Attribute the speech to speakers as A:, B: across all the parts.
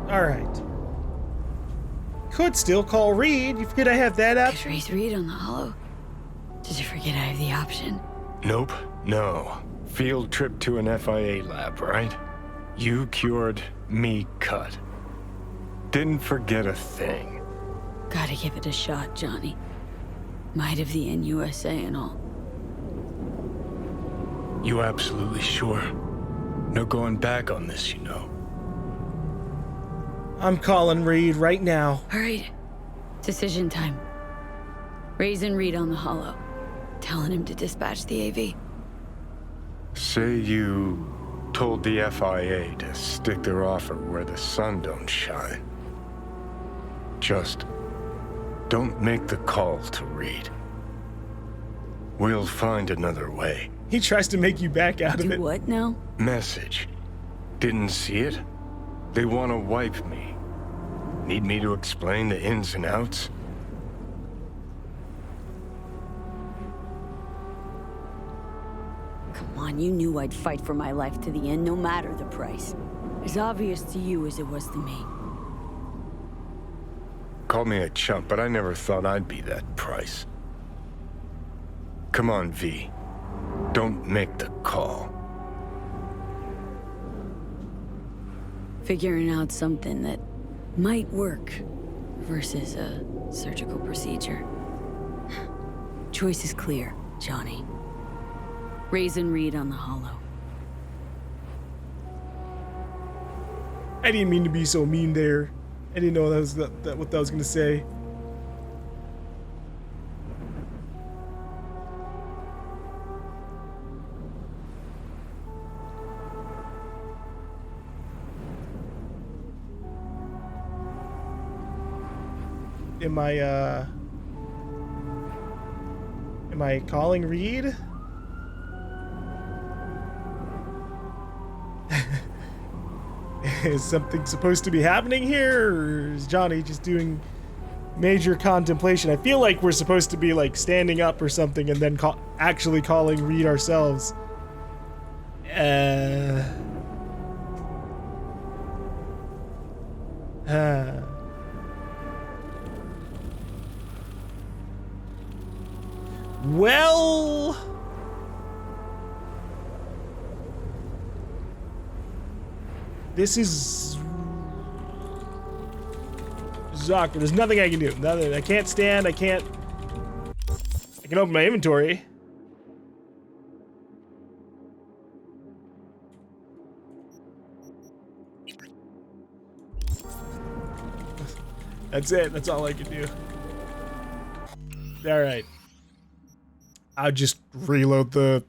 A: Alright. Could still call Reed. You forget I have that
B: Could
A: option?
B: raise Reed on the hollow? Did you forget I have the option?
C: Nope, no. Field trip to an FIA lab, right? You cured, me cut. Didn't forget a thing.
B: Gotta give it a shot, Johnny. Might have the NUSA and all.
C: You absolutely sure? No going back on this, you know.
A: I'm calling Reed right now.
B: Alright. Decision time. Raising Reed on the hollow. Telling him to dispatch the AV.
C: Say you told the FIA to stick their offer where the sun don't shine. Just don't make the call to Reed. We'll find another way.
A: He tries to make you back out of
B: Do
A: it.
B: what now?
C: Message. Didn't see it? They want to wipe me. Need me to explain the ins and outs?
B: Come on, you knew I'd fight for my life to the end, no matter the price. As obvious to you as it was to me.
C: Call me a chump, but I never thought I'd be that price. Come on, V. Don't make the call.
B: Figuring out something that might work versus a surgical procedure. Choice is clear, Johnny. Raising Reed on the hollow.
A: I didn't mean to be so mean there. I didn't know that was what that was gonna say. Am I calling Reed? Is something supposed to be happening here, or is Johnny just doing major contemplation? I feel like we're supposed to be like standing up or something and then actually calling Reed ourselves. Well, this is awkward. There's nothing I can do. Nothing. I can't stand. I can open my inventory. That's it. That's all I can do. All right. I'll just reload the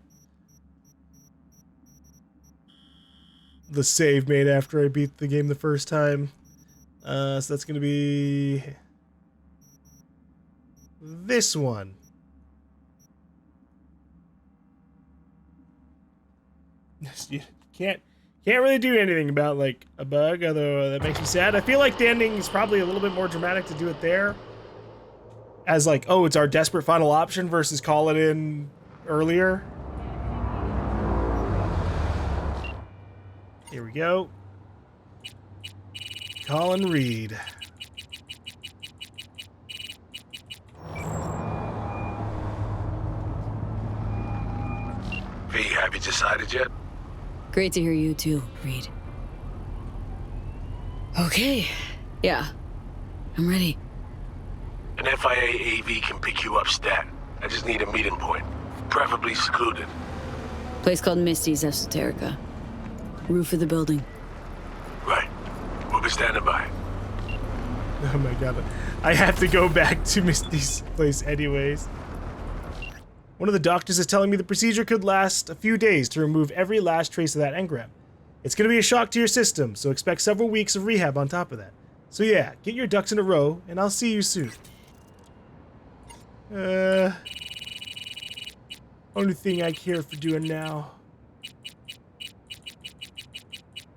A: save made after I beat the game the first time. So that's gonna be this one. You can't really do anything about like a bug, although that makes me sad. I feel like the ending is probably a little bit more dramatic to do it there. As like, oh, it's our desperate final option versus call it in earlier. Here we go. Colin Reed.
D: V, have you decided yet?
B: Great to hear you too, Reed. Okay. Yeah. I'm ready.
D: An FIA AV can pick you up stat. I just need a meeting point, preferably secluded.
B: Place called Misty's Esoterica. Roof of the building.
D: Right. We'll be standing by.
A: Oh my god. I have to go back to Misty's place anyways. One of the doctors is telling me the procedure could last a few days to remove every last trace of that engram. It's going to be a shock to your system, so expect several weeks of rehab on top of that. So yeah, get your ducks in a row, and I'll see you soon. Only thing I care for doing now.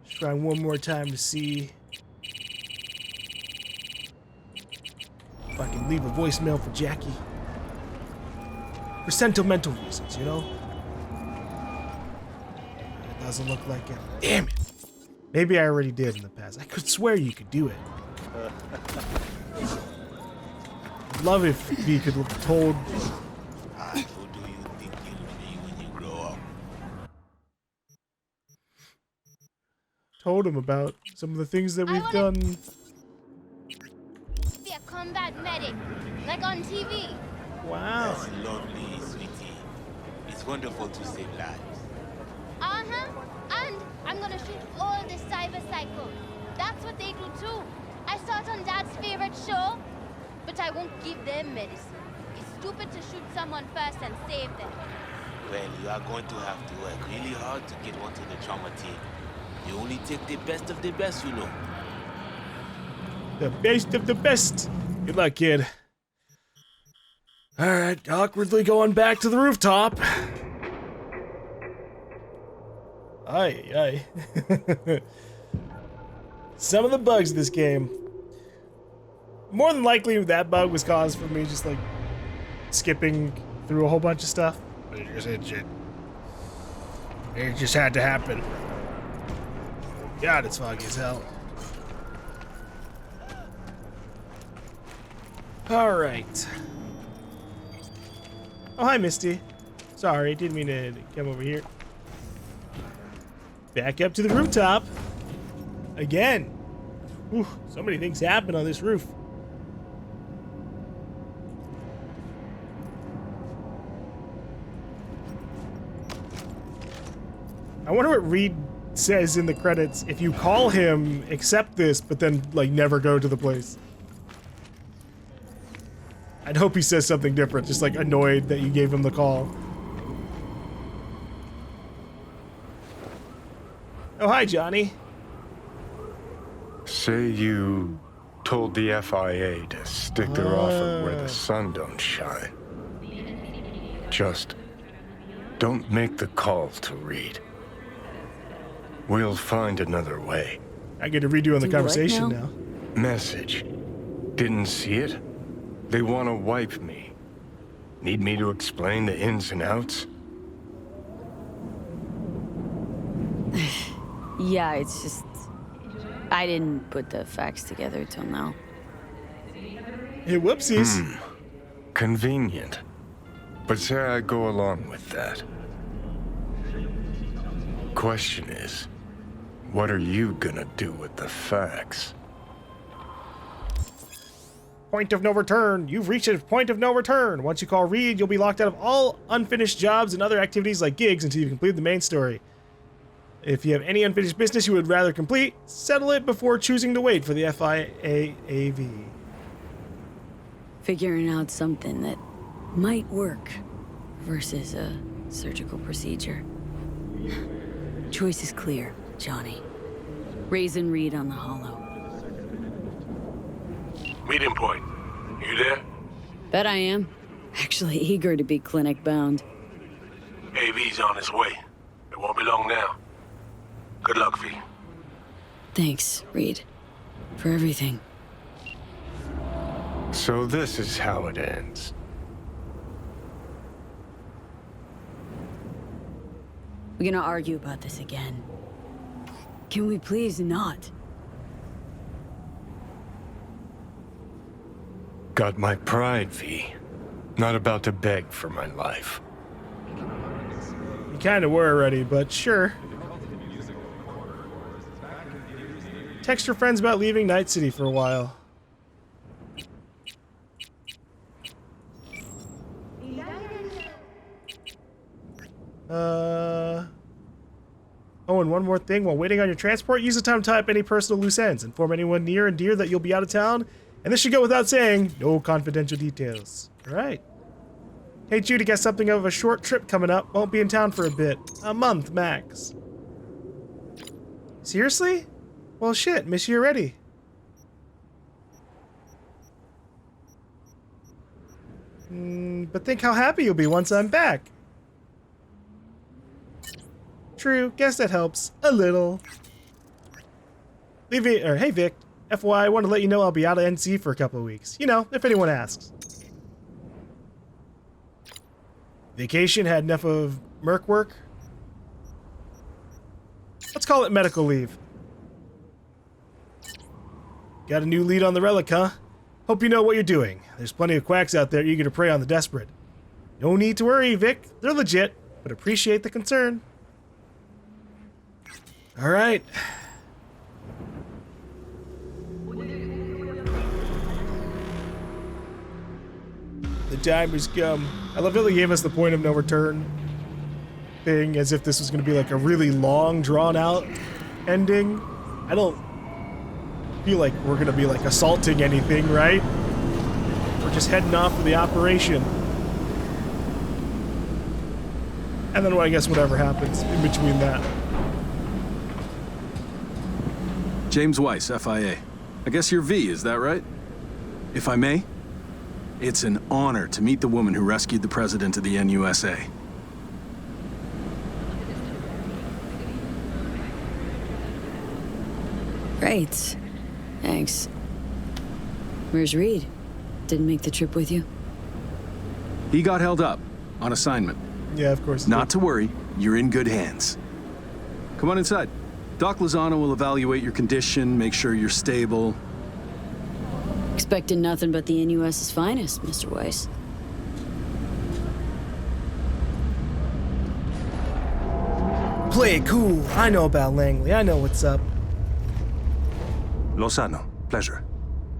A: Trying one more time to see if I can leave a voicemail for Jackie. For sentimental reasons, you know? It doesn't look like it. Damn it. Maybe I already did in the past. I could swear you could do it. I'd love if V could have told.
E: Who do you think you'll be when you grow up?
A: Told him about some of the things that we've done.
F: Be a combat medic, like on TV.
A: Wow.
E: That's lovely, sweetie. It's wonderful to save lives.
F: Uh-huh. And I'm gonna shoot all the cyber cycles. That's what they do too. I saw it on Dad's favorite show. But I won't give them medicine. It's stupid to shoot someone first and save them.
E: Well, you are going to have to work really hard to get onto the trauma team. You only take the best of the best, you know.
A: The best of the best. Good luck, kid. Alright, awkwardly going back to the rooftop. Aye. Some of the bugs of this game. More than likely, that bug was caused from me just like skipping through a whole bunch of stuff. But it just had to happen. God, it's foggy as hell. All right. Oh, hi, Misty. Sorry, didn't mean to come over here. Back up to the rooftop. Again. Whew, so many things happen on this roof. I wonder what Reed says in the credits if you call him, accept this, but then, like, never go to the place. I'd hope he says something different, just, like, annoyed that you gave him the call. Oh, hi, Johnny.
C: Say you told the FIA to stick their offer where the sun don't shine. Just don't make the call to Reed. We'll find another way.
A: I get to redo on the
B: Do what
A: conversation
B: now?
A: now.
C: Message. Didn't see it? They want to wipe me. Need me to explain the ins and outs?
B: Yeah, it's just... I didn't put the facts together till now.
A: Hey, whoopsies.
C: Convenient. But say I go along with that. Question is, what are you gonna do with the facts?
A: Point of no return. You've reached a point of no return. Once you call Reed, you'll be locked out of all unfinished jobs and other activities like gigs until you complete the main story. If you have any unfinished business you would rather complete, settle it before choosing to wait for the FIAAV.
B: Figuring out something that might work versus a surgical procedure. Choice is clear, Johnny. Raisin Reed on the hollow.
D: Meeting point. You there?
B: Bet I am. Actually eager to be clinic bound.
D: AV's on its way. It won't be long now. Good luck, V.
B: Thanks, Reed, for everything.
C: So this is how it ends.
B: We're gonna argue about this again. Can we please not?
C: Got my pride, V. Not about to beg for my life.
A: You kind of were already, but sure. Text your friends about leaving Night City for a while. Oh, and one more thing. While waiting on your transport, use the time to tie up any personal loose ends. Inform anyone near and dear that you'll be out of town. And this should go without saying, no confidential details. All right. Hey, Judy, got something of a short trip coming up. Won't be in town for a bit. A month, max. Seriously? Well, shit, miss you already. But think how happy you'll be once I'm back. True, guess that helps. A little. Hey, Vic. FYI, I want to let you know I'll be out of NC for a couple of weeks. You know, if anyone asks. Vacation had enough of merc work. Let's call it medical leave. Got a new lead on the relic, huh? Hope you know what you're doing. There's plenty of quacks out there eager to prey on the desperate. No need to worry, Vic. They're legit, but appreciate the concern. All right. The time has come. I love how they gave us the point of no return thing, as if this was going to be like a really long, drawn-out ending. I don't feel like we're going to be like assaulting anything, right? We're just heading off for the operation. And then, well, I guess whatever happens in between that.
G: James Weiss, FIA. I guess you're V, is that right? If I may, it's an honor to meet the woman who rescued the president of the NUSA.
B: Great. Thanks. Where's Reed? Didn't make the trip with you?
G: He got held up on assignment.
A: Yeah, of course.
G: Not to worry, you're in good hands. Come on inside. Doc Lozano will evaluate your condition, make sure you're stable.
B: Expecting nothing but the NUS's finest, Mr. Weiss.
A: Play it cool. I know about Langley. I know what's up.
H: Lozano, pleasure.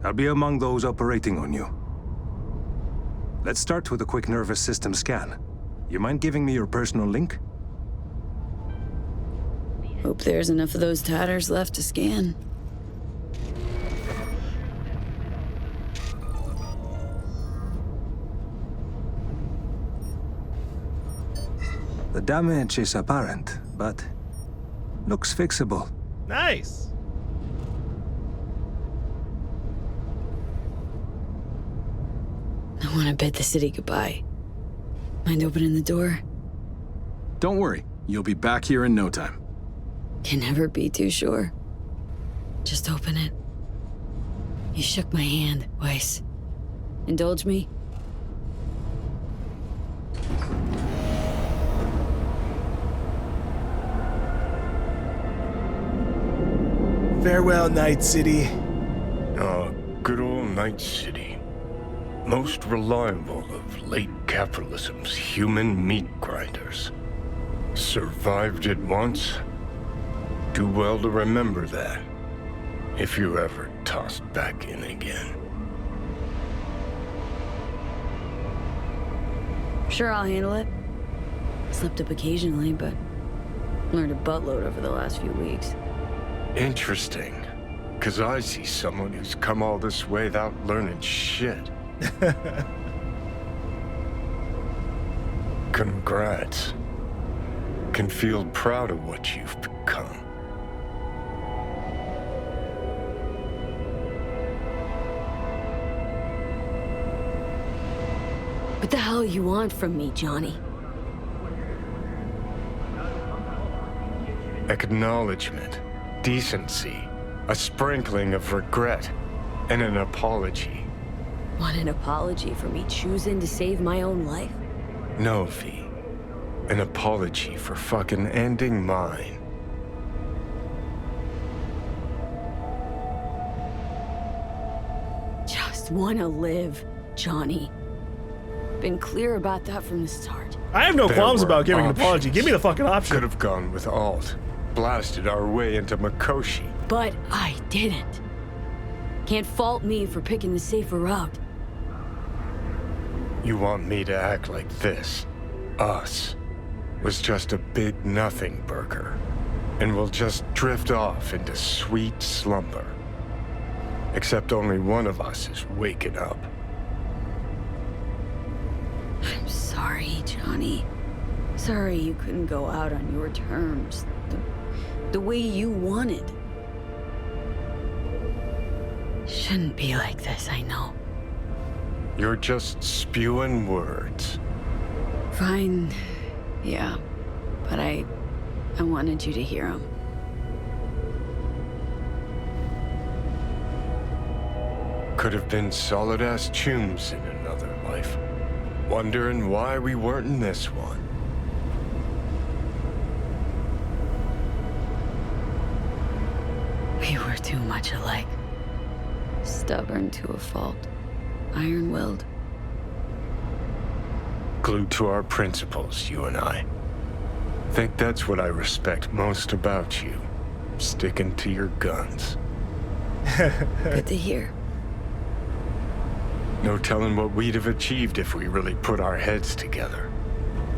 H: I'll be among those operating on you. Let's start with a quick nervous system scan. You mind giving me your personal link?
B: Hope there's enough of those tatters left to scan.
H: The damage is apparent, but looks fixable.
A: Nice.
B: I want to bid the city goodbye. Mind opening the door?
G: Don't worry, you'll be back here in no time.
B: Can never be too sure. Just open it. You shook my hand, Weiss. Indulge me?
A: Farewell, Night City.
C: Good old Night City. Most reliable of late capitalism's human meat grinders. Survived it once. Do well to remember that, if you're ever tossed back in again.
B: Sure, I'll handle it. Slipped up occasionally, but learned a buttload over the last few weeks.
C: Interesting, because I see someone who's come all this way without learning shit. Congrats. Can feel proud of what you've become.
B: What the hell you want from me, Johnny?
C: Acknowledgement, decency, a sprinkling of regret, and an apology.
B: Want an apology for me choosing to save my own life?
C: No, V. An apology for fucking ending mine.
B: Just wanna live, Johnny. Been clear about that from the start.
A: I have no
C: There
A: qualms
C: were
A: about giving an
C: options.
A: apology. Give me the fucking option.
C: Could have gone with Alt. Blasted our way into Mikoshi.
B: But I didn't. Can't fault me for picking the safer route.
C: You want me to act like this? Us was just a big nothing burger. And we'll just drift off into sweet slumber. Except only one of us is waking up.
B: I'm sorry, Johnny. Sorry you couldn't go out on your terms. The way you wanted. Shouldn't be like this, I know.
C: You're just spewing words.
B: Fine. Yeah. But I wanted you to hear them.
C: Could have been solid-ass chums in another life. Wondering why we weren't in this one.
B: We were too much alike. Stubborn to a fault. Iron-willed.
C: Glued to our principles, you and I. Think that's what I respect most about you. Sticking to your guns.
B: Good to hear.
C: No telling what we'd have achieved if we really put our heads together.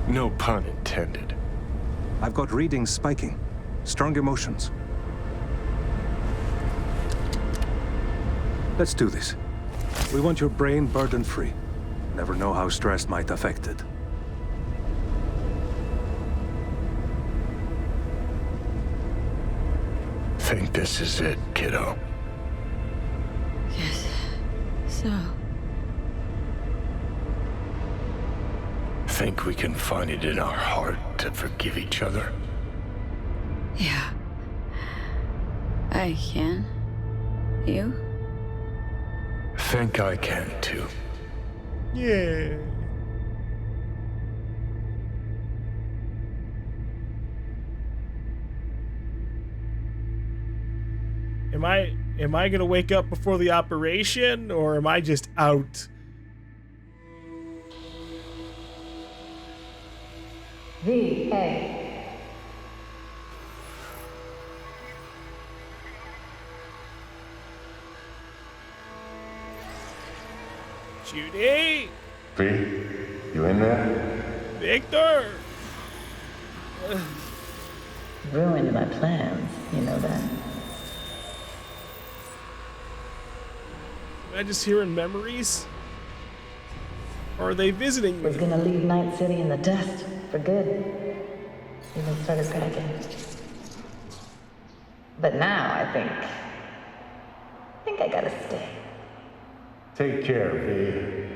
C: No pun intended.
H: I've got readings spiking. Strong emotions. Let's do this. We want your brain burden-free. Never know how stress might affect it.
C: Think this is it, kiddo.
B: Yes. So,
C: Think we can find it in our heart to forgive each other?
B: yeah. I can. You?
C: Think I can too.
A: Yeah. Am I gonna wake up before the operation, or am I just out?
I: VA.
A: Judy?
C: V, you in there?
A: Viktor?
I: Ruined my plans, you know that.
A: Am I just hearing memories? Or are they visiting me?
I: Was gonna leave Night City in the dust for good. Even started packing. But now I think I gotta stay.
C: Take care, V.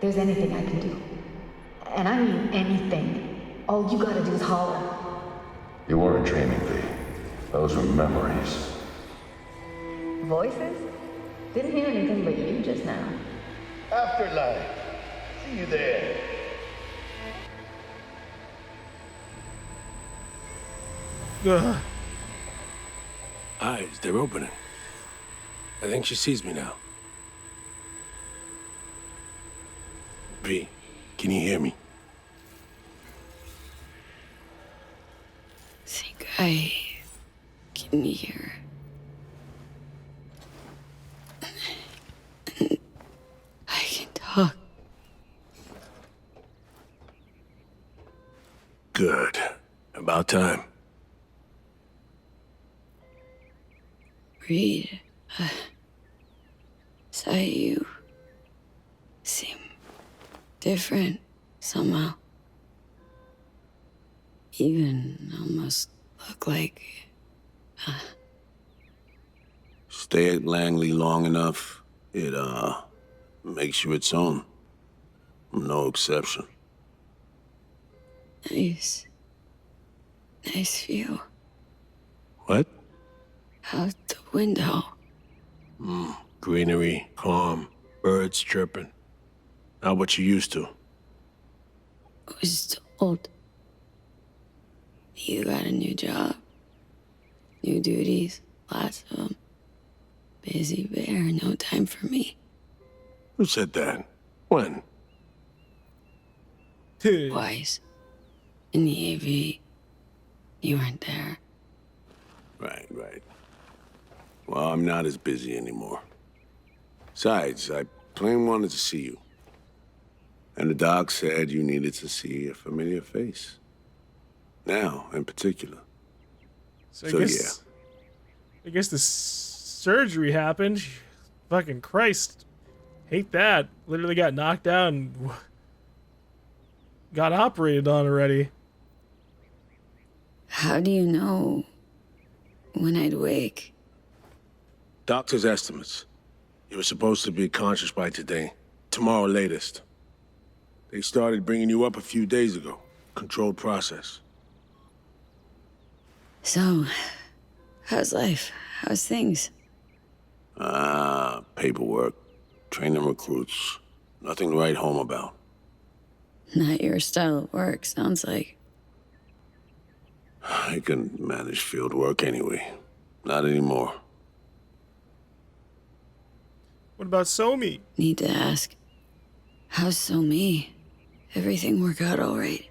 I: There's anything I can do. And I mean anything. All you gotta do is holler.
J: You weren't dreaming, V. Those were memories.
I: Voices? Didn't hear anything but you just now.
J: Afterlife. See you there.
A: Ugh.
D: Eyes, they're opening. I think she sees me now. V, can you hear me?
B: Think I can hear. I can talk.
D: Good. About time.
B: Reed, saw you seem different somehow. Even almost look like...
E: Stay at Langley long enough, it, makes you its own. No exception.
B: Nice. Nice view.
E: What?
B: Out the window.
D: Greenery, calm, birds chirping. Not what you used to.
B: I was told you got a new job. New duties, lots of them. Busy bear, no time for me.
D: Who said that? When?
B: Twice. In the AV. You weren't there.
E: Right. Well, I'm not as busy anymore. Besides, I plain wanted to see you. And the doc said you needed to see a familiar face. Now, in particular.
A: So I guess the surgery happened. Fucking Christ. Hate that. Literally got knocked out and got operated on already.
B: How do you know when I'd wake?
D: Doctor's estimates. You were supposed to be conscious by today. Tomorrow latest. They started bringing you up a few days ago. Controlled process.
B: So, how's life? How's things?
E: Paperwork. Training recruits. Nothing to write home about.
B: Not your style of work, sounds like.
E: I can manage field work anyway. Not anymore.
A: What about Somi?
B: Need to ask. How's me? Everything work out all right?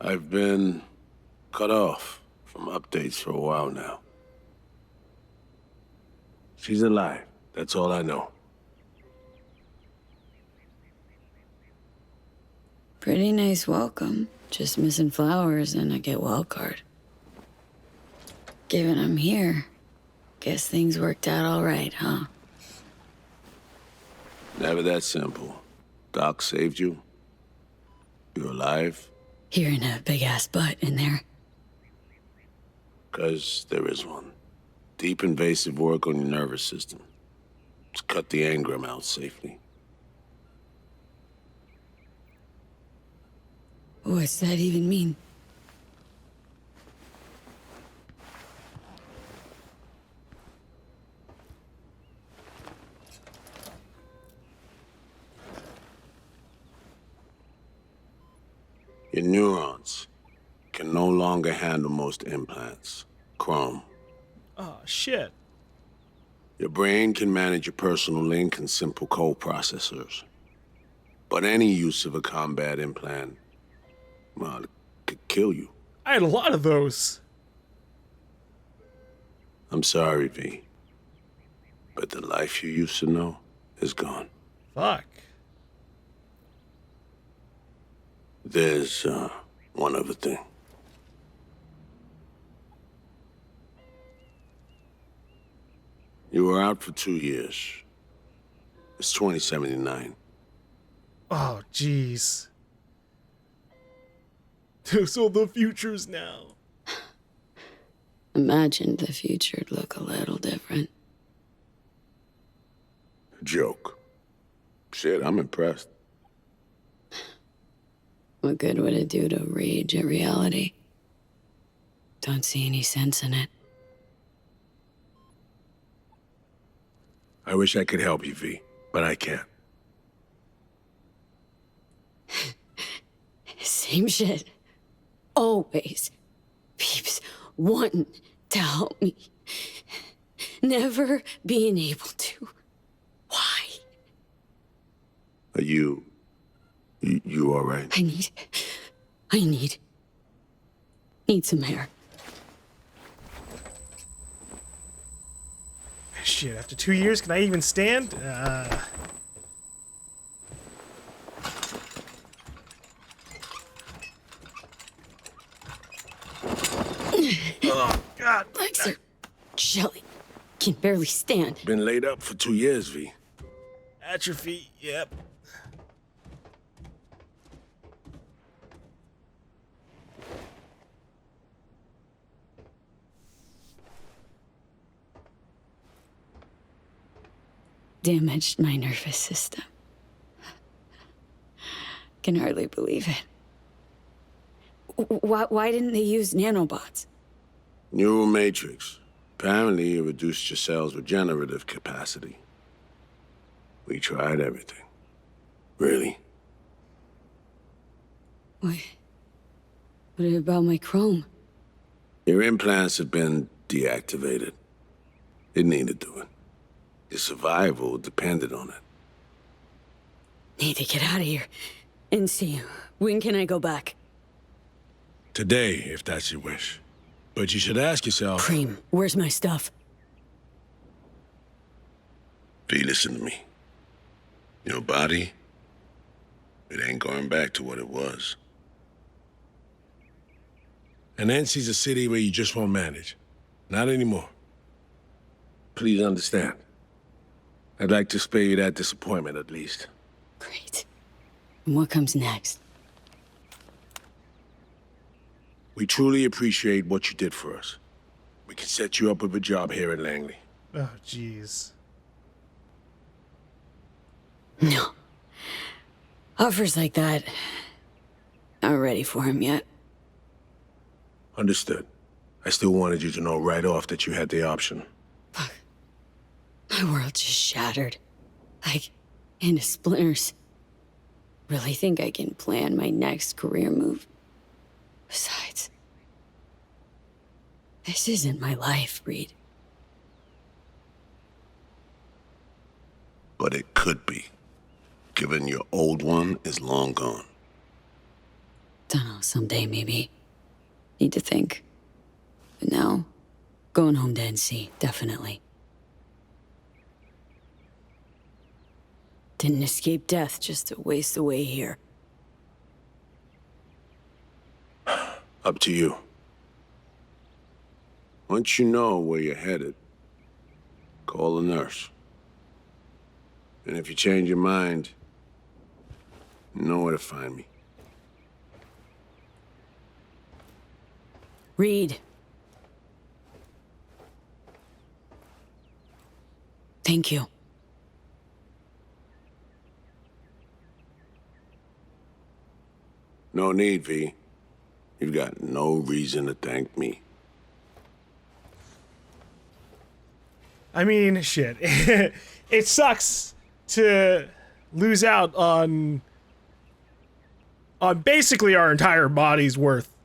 E: I've been cut off from updates for a while now. She's alive. That's all I know.
B: Pretty nice welcome. Just missing flowers and I get wild card. Given I'm here, guess things worked out all right, huh?
E: Never that simple. Doc saved you. You're alive.
B: Hearing a big-ass butt in there.
E: 'Cause there is one. Deep invasive work on your nervous system. Just cut the engram out safely.
B: What's that even mean?
E: Your neurons can no longer handle most implants. Chrome.
A: Oh, shit.
E: Your brain can manage your personal link and simple code processors. But any use of a combat implant, well, it could kill you.
A: I had a lot of those.
E: I'm sorry, V. But the life you used to know is gone.
A: Fuck.
E: There's, one other thing. You were out for 2 years. It's 2079.
A: Oh, jeez. So the future's now.
B: Imagined the future'd look a little different.
E: Joke. Shit, I'm impressed.
B: What good would it do to rage at reality? Don't see any sense in it.
D: I wish I could help you, V, but I can't.
B: Same shit. Always. Peeps wanting to help me. Never being able to. Why?
E: Are you all right?
B: I need some hair.
A: Shit, after 2 years, can I even stand? Oh, God.
B: Legs are jelly. Can barely stand.
D: Been laid up for 2 years, V.
A: Atrophy, yep.
B: Damaged my nervous system. Can hardly believe it. Why didn't they use nanobots?
E: Neural matrix. Apparently, it reduced your cell's regenerative capacity. We tried everything. Really?
B: What about my chrome?
E: Your implants have been deactivated. It needed doing. Your survival depended on it.
B: Need to get out of here. And see, when can I go back?
D: Today, if that's your wish. But you should ask yourself...
B: Cream, where's my stuff?
E: V, listen to me. Your body, it ain't going back to what it was.
D: And NC's a city where you just won't manage. Not anymore. Please understand. I'd like to spare you that disappointment, at least.
B: Great. And what comes next?
D: We truly appreciate what you did for us. We can set you up with a job here in Langley.
A: Oh, jeez.
B: No. Offers like that, not ready for him yet.
D: Understood. I still wanted you to know right off that you had the option.
B: Fuck. My world just shattered. Like, into splinters. Really think I can plan my next career move? Besides, this isn't my life, Reed.
E: but it could be, given your old one is long gone.
B: Dunno, someday maybe. Need to think. But now, going home to NC, definitely. Didn't escape death just to waste away here.
E: Up to you. Once you know where you're headed, call the nurse. And if you change your mind, you know where to find me.
B: Reed. Thank you.
E: No need, V. You've got no reason to thank me.
A: I mean, shit. It sucks to lose out on basically our entire body's worth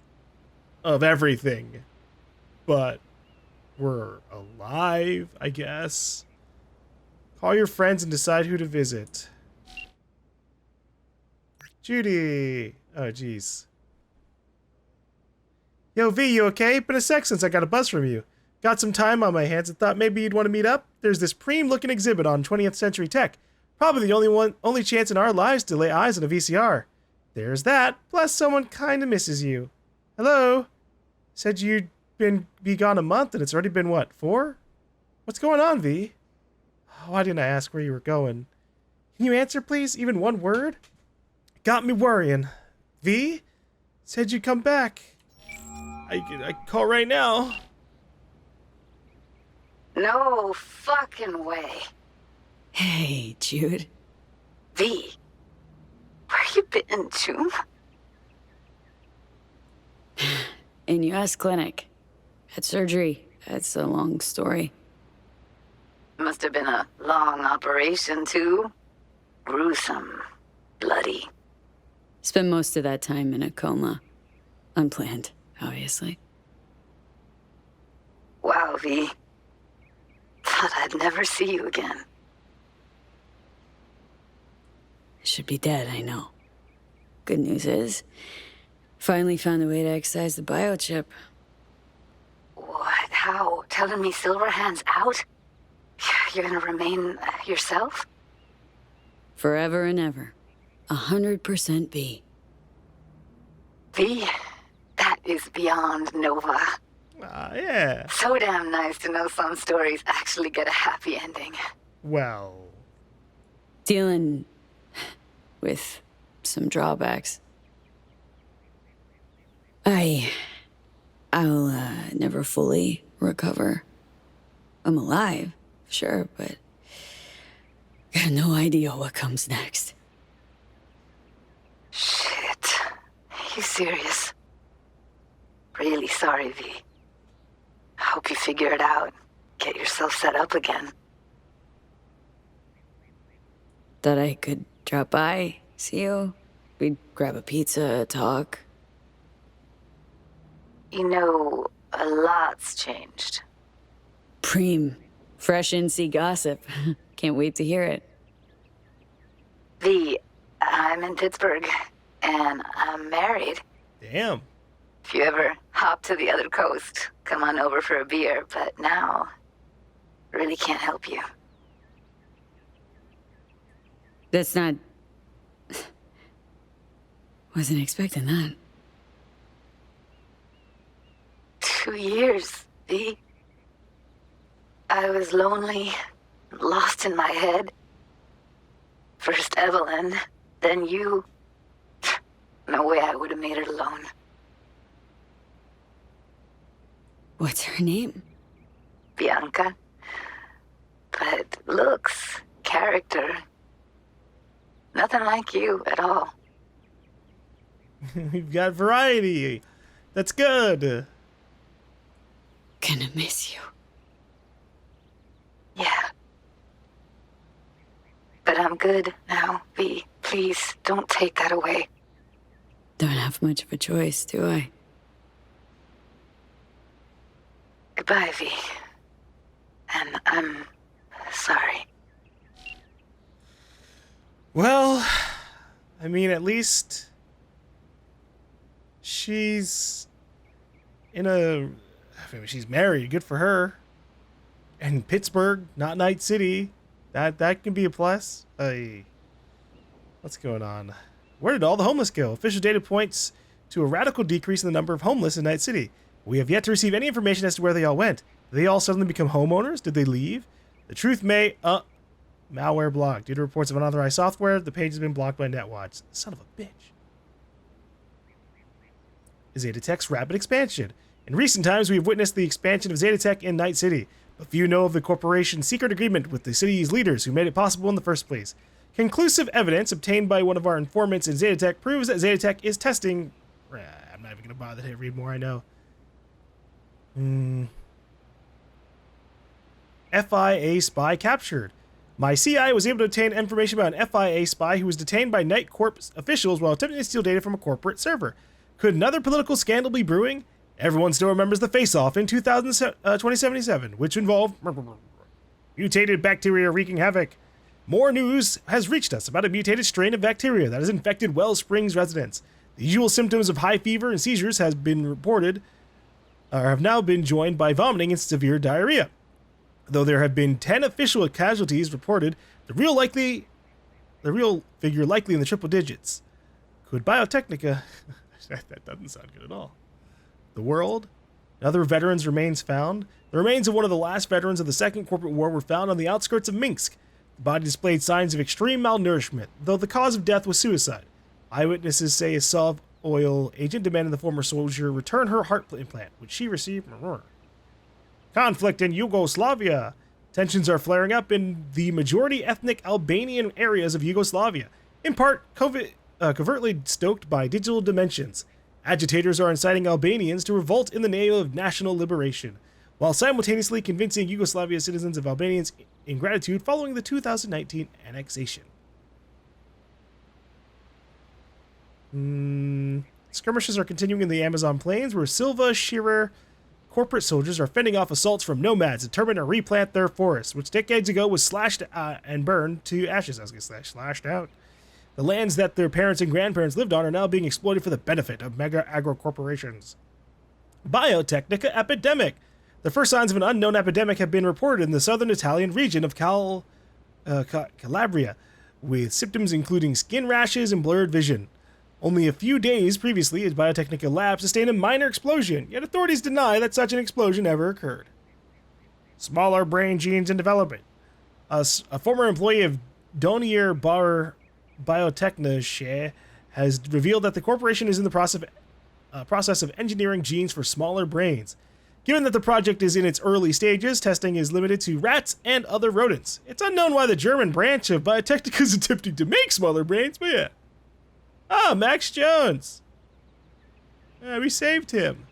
A: of everything. But we're alive, I guess. Call your friends and decide who to visit. Judy. Oh, jeez. Yo, V, you okay? Been a sec since I got a buzz from you. Got some time on my hands and thought maybe you'd want to meet up? There's this preem-looking exhibit on 20th century tech. Probably the only chance in our lives to lay eyes on a VCR. There's that, plus someone kinda misses you. Hello? Said you'd be gone a month and it's already been, what, 4? What's going on, V? Why didn't I ask where you were going? Can you answer, please? Even one word? Got me worrying. V? Said you'd come back. I call right now.
K: No fucking way.
B: Hey, Jude.
K: V, where you been, June?
B: In US clinic. Had surgery. That's a long story.
K: Must have been a long operation, too. Gruesome. Bloody.
B: Spent most of that time in a coma. Unplanned, obviously.
K: Wow, V. Thought I'd never see you again.
B: Should be dead, I know. Good news is, finally found a way to excise the biochip.
K: What? How? Telling me Silverhand's out? You're gonna remain yourself?
B: Forever and ever. 100% B.
K: V, that is beyond Nova.
A: Yeah.
K: So damn nice to know some stories actually get a happy ending.
A: Well.
B: Dealing with some drawbacks. I'll never fully recover. I'm alive, sure, but got no idea what comes next.
K: Shit. You serious? Really sorry, V. Hope you figure it out. Get yourself set up again.
B: Thought I could drop by, see you. We'd grab a pizza, talk.
K: You know, a lot's changed.
B: Preem. Fresh NC gossip. Can't wait to hear it.
K: V, I'm in Pittsburgh, and I'm married.
A: Damn.
K: If you ever hop to the other coast, come on over for a beer, but now, really can't help you.
B: That's not... Wasn't expecting that.
K: 2 years, V. I was lonely, lost in my head. First Evelyn, then you. No way I would have made it alone.
B: What's her name?
K: Bianca. But looks, character, nothing like you at all.
A: We've got variety. That's good.
B: Gonna miss you.
K: Yeah. But I'm good now, V. Please, don't take that away.
B: Don't have much of a choice, do I?
K: Goodbye, V. And I'm sorry.
A: Well, I mean, at least she's in a... I mean, she's married. Good for her. And Pittsburgh, not Night City. That can be a plus. What's going on? Where did all the homeless go? Official data points to a radical decrease in the number of homeless in Night City. We have yet to receive any information as to where they all went. Did they all suddenly become homeowners? Did they leave? The truth may... malware blocked. Due to reports of unauthorized software, the page has been blocked by NetWatch. Son of a bitch. Zetatech's rapid expansion. In recent times, we have witnessed the expansion of Zetatech in Night City, but few know of the corporation's secret agreement with the city's leaders who made it possible in the first place. Conclusive evidence obtained by one of our informants in Zetatech proves that Zetatech is testing... I'm not even going to bother to read more, I know. FIA spy captured. My CI was able to obtain information about an FIA spy who was detained by Night Corp officials while attempting to steal data from a corporate server. Could another political scandal be brewing? Everyone still remembers the face-off in 2077, which involved mutated bacteria wreaking havoc. More news has reached us about a mutated strain of bacteria that has infected Wells Springs residents. The usual symptoms of high fever and seizures have been reported, or have now been joined by vomiting and severe diarrhea. Though there have been 10 official casualties reported, the real figure likely in the triple digits. Could Biotechnica... that doesn't sound good at all. The world? Other veterans' remains found. The remains of one of the last veterans of the Second Corporate War were found on the outskirts of Minsk. The body displayed signs of extreme malnourishment, though the cause of death was suicide. Eyewitnesses say a Sov oil agent demanded the former soldier return her heart implant, which she received. Conflict in Yugoslavia. Tensions are flaring up in the majority ethnic Albanian areas of Yugoslavia, in part covertly stoked by digital dimensions. Agitators are inciting Albanians to revolt in the name of national liberation, while simultaneously convincing Yugoslavia citizens of Albanians' ingratitude following the 2019 annexation. Skirmishes are continuing in the Amazon plains, where Silva Shearer corporate soldiers are fending off assaults from nomads determined to replant their forests, which decades ago was slashed and burned to ashes. I was going to say slashed out. The lands that their parents and grandparents lived on are now being exploited for the benefit of mega agro corporations. Biotechnica epidemic. The first signs of an unknown epidemic have been reported in the southern Italian region of Calabria, with symptoms including skin rashes and blurred vision. Only a few days previously, a Biotechnica lab sustained a minor explosion, yet authorities deny that such an explosion ever occurred. Smaller brain genes in development. A former employee of Donier Bar Biotechnica has revealed that the corporation is in the process of engineering genes for smaller brains. Given that the project is in its early stages, testing is limited to rats and other rodents. It's unknown why the German branch of Biotechnica is attempting to make smaller brains, but yeah. Ah, Max Jones. We saved him.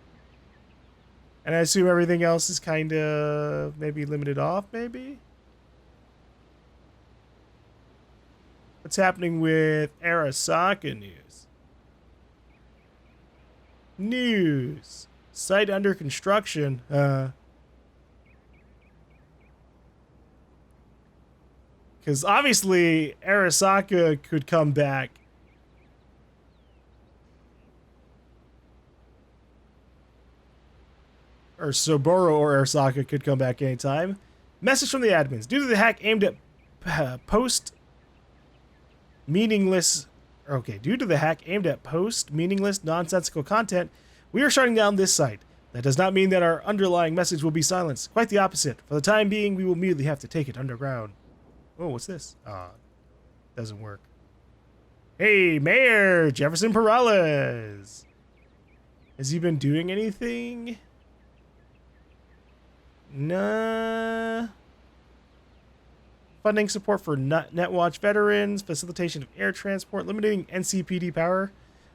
A: And I assume everything else is kind of maybe limited off, maybe? What's happening with Arasaka news? News. Site under construction. Because obviously Arasaka could come back. Or Soboro or Arasaka could come back anytime. Message from the admins. Due to the hack aimed at meaningless, nonsensical content, we are shutting down this site. That does not mean that our underlying message will be silenced. Quite the opposite. For the time being, we will immediately have to take it underground. Oh, what's this? Doesn't work. Hey, Mayor Jefferson Perales. Has he been doing anything? Nah. Funding support for NetWatch veterans, facilitation of air transport, limiting NCPD power.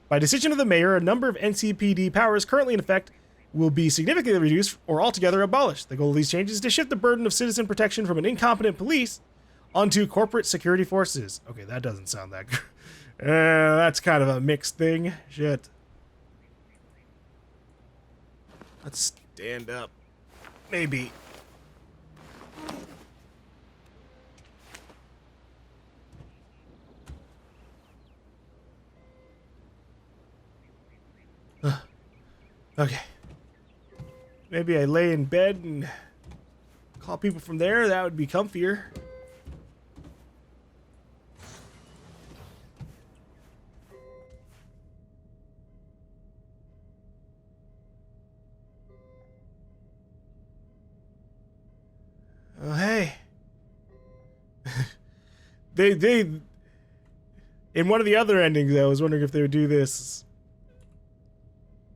A: By decision of the mayor, a number of NCPD powers currently in effect will be significantly reduced or altogether abolished. The goal of these changes is to shift the burden of citizen protection from an incompetent police onto corporate security forces. Okay, that doesn't sound that good. That's kind of a mixed thing. Shit. Let's stand up. Maybe. Okay. Maybe I lay in bed and call people from there. That would be comfier. Oh, hey. They in one of the other endings, I was wondering if they would do this.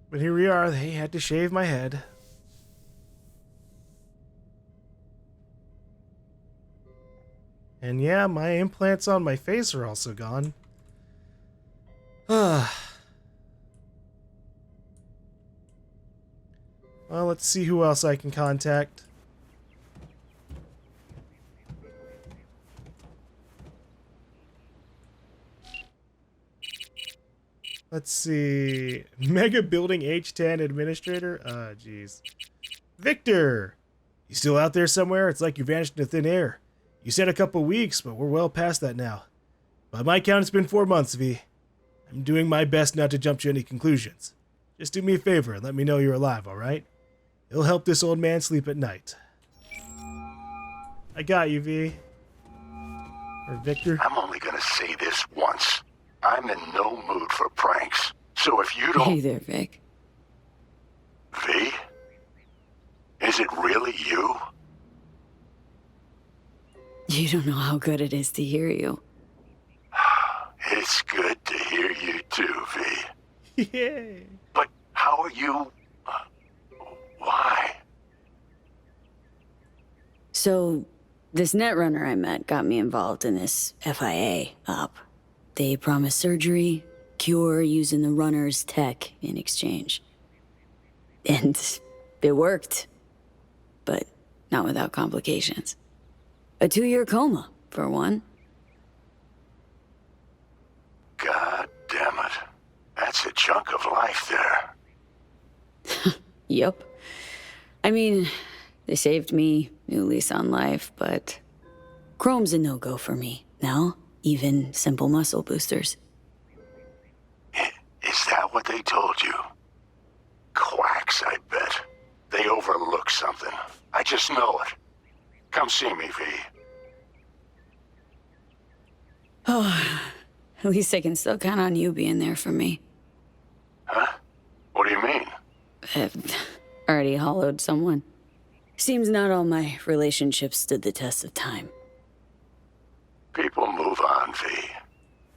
A: But here we are. They had to shave my head. And yeah, my implants on my face are also gone. Well, let's see who else I can contact. Let's see. Mega Building H10 Administrator? Jeez. Viktor! You still out there somewhere? It's like you vanished into thin air. You said a couple weeks, but we're well past that now. By my count, it's been 4 months, V. I'm doing my best not to jump to any conclusions. Just do me a favor and let me know you're alive, alright? It'll help this old man sleep at night. I got you, V. Or Viktor.
L: I'm only gonna say this once. I'm in no mood for pranks. So if you don't...
B: Hey there, Vic.
L: V? Is it really you?
B: You don't know how good it is to hear you.
L: It's good to hear you too, V.
A: Yay.
L: But how are you... why?
B: So, this netrunner I met got me involved in this FIA op. They promised surgery, cure using the runner's tech in exchange. And it worked. But not without complications. A 2-year coma, for one.
L: God damn it. That's a chunk of life there.
B: Yup. I mean, they saved me, new lease on life, but chrome's a no-go for me now. Even simple muscle boosters.
L: Is that what they told you? Quacks, I bet. They overlook something. I just know it. Come see me, V.
B: Oh, at least I can still count on you being there for me.
L: Huh? What do you mean?
B: I've already hollowed someone. Seems not all my relationships stood the test of time.
L: People move on, V.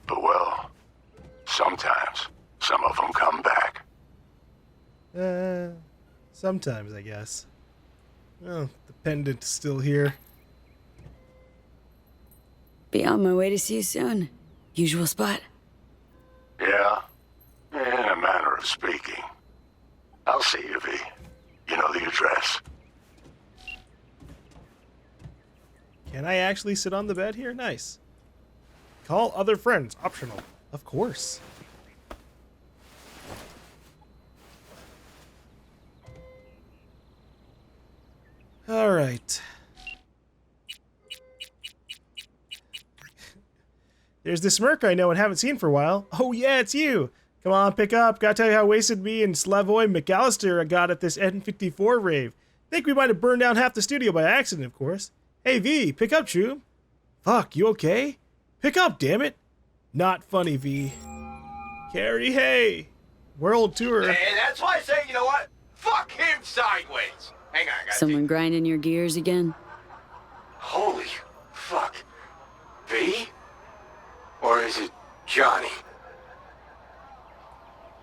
L: But well, sometimes some of them come back.
A: Sometimes, I guess. Oh, the pendant's still here.
B: Be on my way to see you soon. Usual spot.
L: Yeah, in a manner of speaking. I'll see you, V. You know the address.
A: Can I actually sit on the bed here? Nice. Call other friends. Optional. Of course. All right. There's this merc I know and haven't seen for a while. Oh yeah, it's you. Come on, pick up. Gotta tell you how wasted me and Slavoj McAllister got at this N54 rave. Think we might have burned down half the studio by accident, of course. Hey V, pick up, True. Fuck, you okay? Pick up, damn it. Not funny, V. Carrie, hey. World tour.
M: And that's why I say, you know what? Fuck him sideways. Hang on, I gotta
B: Someone grinding your gears again?
M: Holy fuck. V? Or is it Johnny?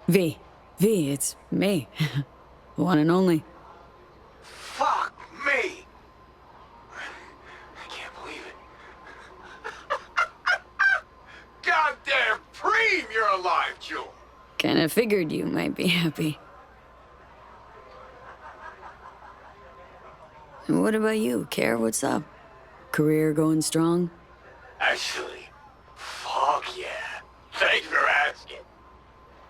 B: V, it's me. The one and only.
M: Fuck me. I can't believe it. Goddamn Preem, you're alive, Jewel.
B: Kinda figured you might be happy. And what about you, Care? What's up? Career going strong?
M: Actually, fuck yeah. Thanks for asking.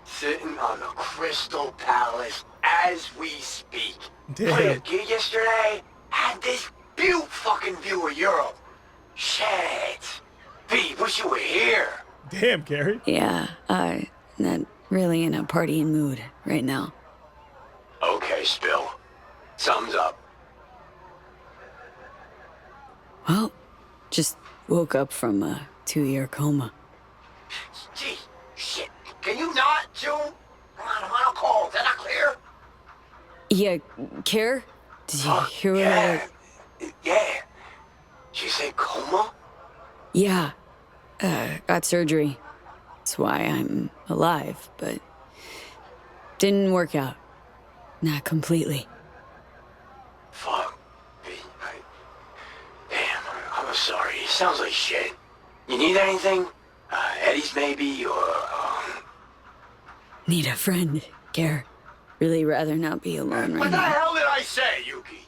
M: Sitting on the Crystal Palace as we speak.
A: Damn.
M: Played a gig yesterday. Had this fucking view of Europe. Shit. V, wish you were here.
A: Damn, Carrie.
B: Yeah, not really in a partying mood right now.
M: Okay, Spill. Sums up.
B: Well, just woke up from a 2-year coma.
M: Gee, shit. Can you not, June? Come on, I'm on a call. Is that not clear?
B: Yeah, Care? Did you hear what I...
M: Yeah. She said coma?
B: Yeah. Got surgery. That's why I'm alive, but... didn't work out. Not completely.
M: Fuck. Damn, I'm sorry. It sounds like shit. You need anything? Eddie's maybe, or,
B: Need a friend, Care. Really rather not be alone right
M: What the
B: now.
M: hell did I say, Yuki?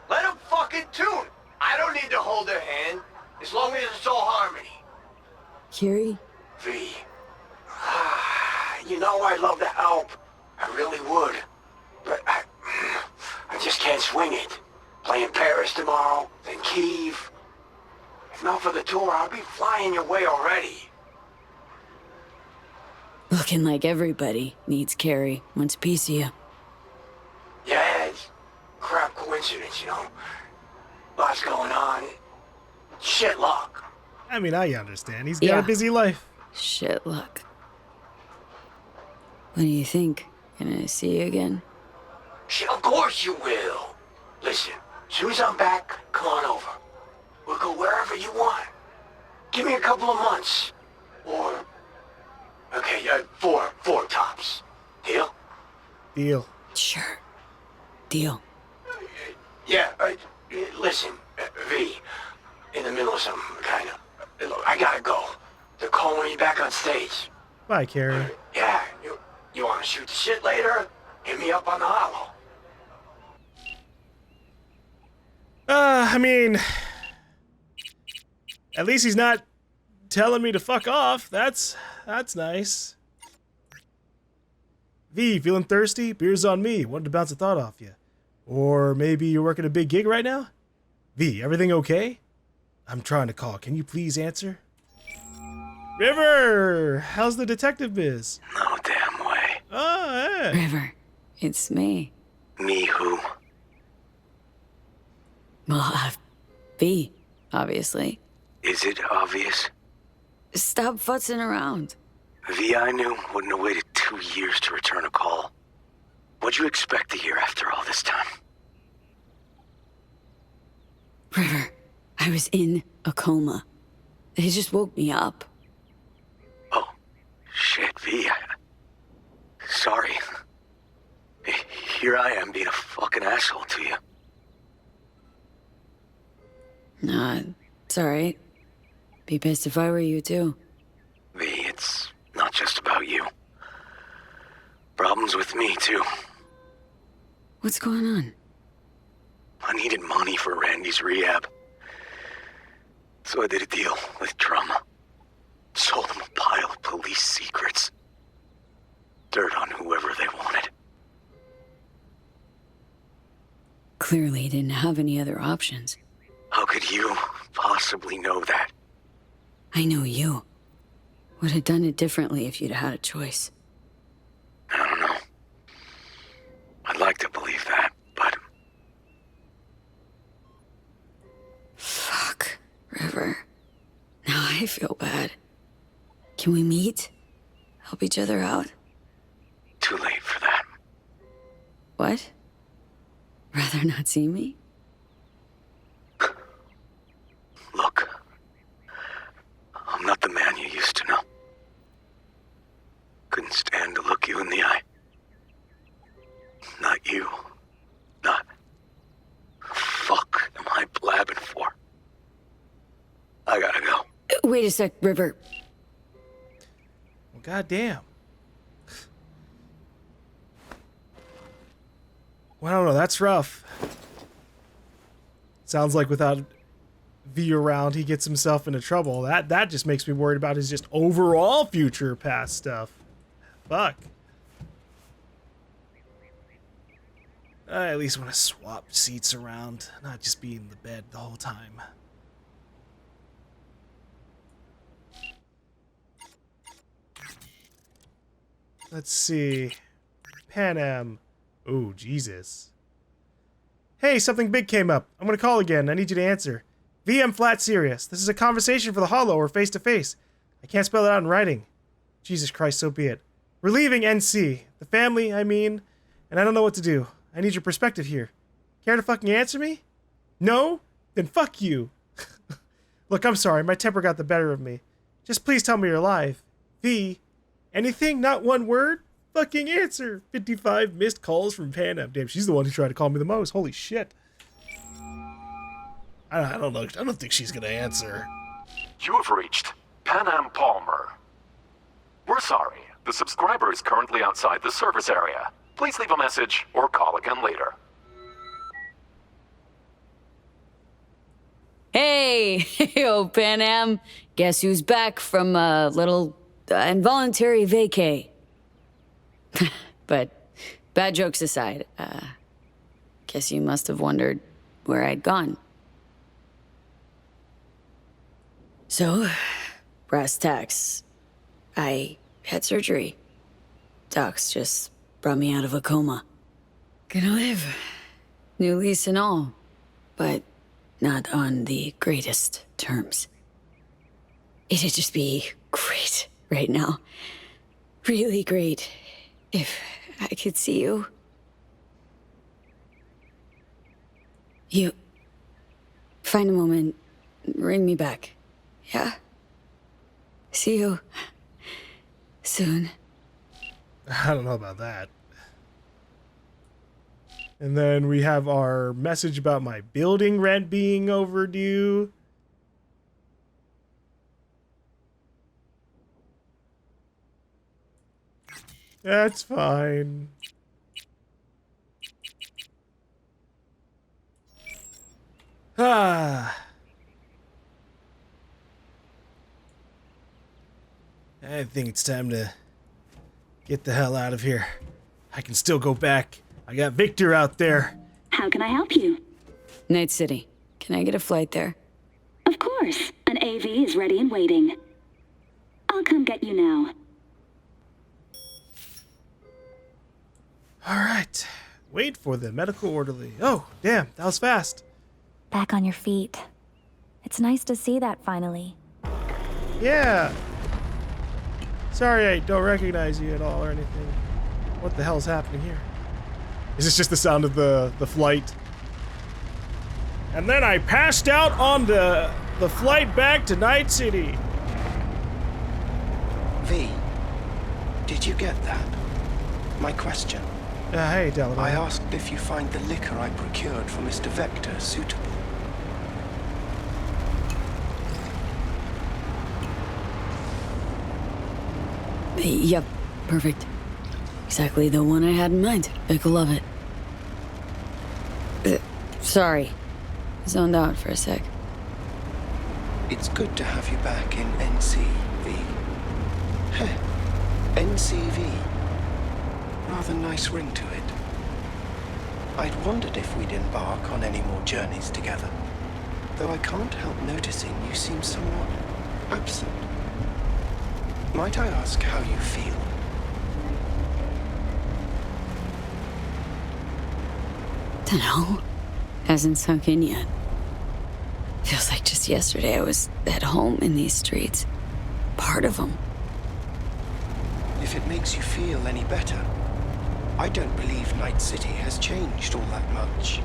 M: Let him fucking tune. I don't need to hold their hand, as long as it's all harmony.
B: Curie?
M: V. You know I'd love to help. I really would. But I just can't swing it. Playing Paris tomorrow, then Kyiv. If not for the tour, I'll be flying your way already.
B: Looking like everybody needs Carrie once a piece of you.
M: Yeah, it's crap coincidence, you know. Lots going on. Shit luck.
A: I mean, I understand. He's got a busy life.
B: Shit luck. What do you think? Gonna see you again?
M: Shit, of course you will. Listen, as soon as I'm back, come on over. We'll go wherever you want. Give me a couple of months. Or... okay, 4 tops. Deal?
A: Deal.
B: Sure. Deal.
M: Yeah, listen, V. In the middle of something, kind of. Look, I gotta go. They're calling me back on stage.
A: Bye, Carrie.
M: Yeah, you wanna shoot the shit later? Hit me up on the hollow.
A: I mean... at least he's not telling me to fuck off. That's nice. V, feeling thirsty? Beer's on me. Wanted to bounce a thought off you. Or maybe you're working a big gig right now? V, everything okay? I'm trying to call. Can you please answer? River! How's the detective biz?
L: No damn way.
A: Oh, hey.
B: River, it's me.
L: Me who?
B: Well, V, obviously.
L: Is it obvious?
B: Stop futzing around.
L: V I knew wouldn't have waited 2 years to return a call. What'd you expect to hear after all this time?
B: River, I was in a coma. He just woke me up.
L: Oh, shit, V. Sorry. Here I am being a fucking asshole to you.
B: Nah, it's alright. Be pissed if I were you, too.
L: V, it's not just about you. Problems with me, too.
B: What's going on?
L: I needed money for Randy's rehab. So I did a deal with Trauma. Sold him a pile of police secrets. Dirt on whoever they wanted.
B: Clearly didn't have any other options.
L: How could you possibly know that?
B: I know you. Would have done it differently if you'd had a choice.
L: I don't know. I'd like to believe that, but...
B: Fuck, River. Now I feel bad. Can we meet? Help each other out?
L: Too late for that.
B: What? Rather not see me?
L: Look. I'm not the man you used to know. Couldn't stand to look you in the eye. Not you. Not... Fuck am I blabbing for? I gotta go.
B: Wait a sec, River.
A: Well, goddamn. Well, I don't know. That's rough. Sounds like without V around, he gets himself into trouble. That just makes me worried about his just overall future past stuff. Fuck. I at least want to swap seats around, not just be in the bed the whole time. Let's see. Pan Am. Oh, Jesus. Hey, something big came up. I'm gonna call again. I need you to answer. V, I'm flat serious. This is a conversation for the Hollow or face to face. I can't spell it out in writing. Jesus Christ, so be it. We're leaving NC. The family, I mean. And I don't know what to do. I need your perspective here. Care to fucking answer me? No? Then fuck you. Look, I'm sorry. My temper got the better of me. Just please tell me you're alive. V, anything? Not one word? Fucking answer. 55 missed calls from Pan Am. Damn, she's the one who tried to call me the most. Holy shit. I don't know. I don't think she's gonna answer.
N: You have reached Pan Am Palmer. We're sorry. The subscriber is currently outside the service area. Please leave a message or call again later.
B: Hey, yo, Pan Am. Guess who's back from a little involuntary vacay? But bad jokes aside, guess you must have wondered where I'd gone. So, brass tacks. I had surgery. Docs just brought me out of a coma. Gonna live. New lease and all. But not on the greatest terms. It'd just be great right now. Really great. If I could see you. You... Find a moment. Ring me back. Yeah? See you... soon.
A: I don't know about that. And then we have our message about my building rent being overdue. That's fine. I think it's time to get the hell out of here. I can still go back. I got Viktor out there.
O: How can I help you?
B: Night City. Can I get a flight there?
O: Of course. An AV is ready and waiting. I'll come get you now.
A: All right. Wait for the medical orderly. Oh, damn. That was fast.
P: Back on your feet. It's nice to see that finally.
A: Yeah. Sorry, I don't recognize you at all or anything. What the hell's happening here? Is this just the sound of the flight? And then I passed out on the flight back to Night City.
Q: V, did you get that? My question.
A: Hey, Delano.
Q: I asked if you find the liquor I procured for Mr. Vector suitable.
B: Yep, perfect. Exactly the one I had in mind. Vic will love it. Sorry. Zoned out for a sec.
Q: It's good to have you back in NCV. Heh. NCV. Rather nice ring to it. I'd wondered if we'd embark on any more journeys together. Though I can't help noticing you seem somewhat absent. Might I ask how you feel?
B: Dunno. Hasn't sunk in yet. Feels like just yesterday I was at home in these streets. Part of them.
Q: If it makes you feel any better, I don't believe Night City has changed all that much.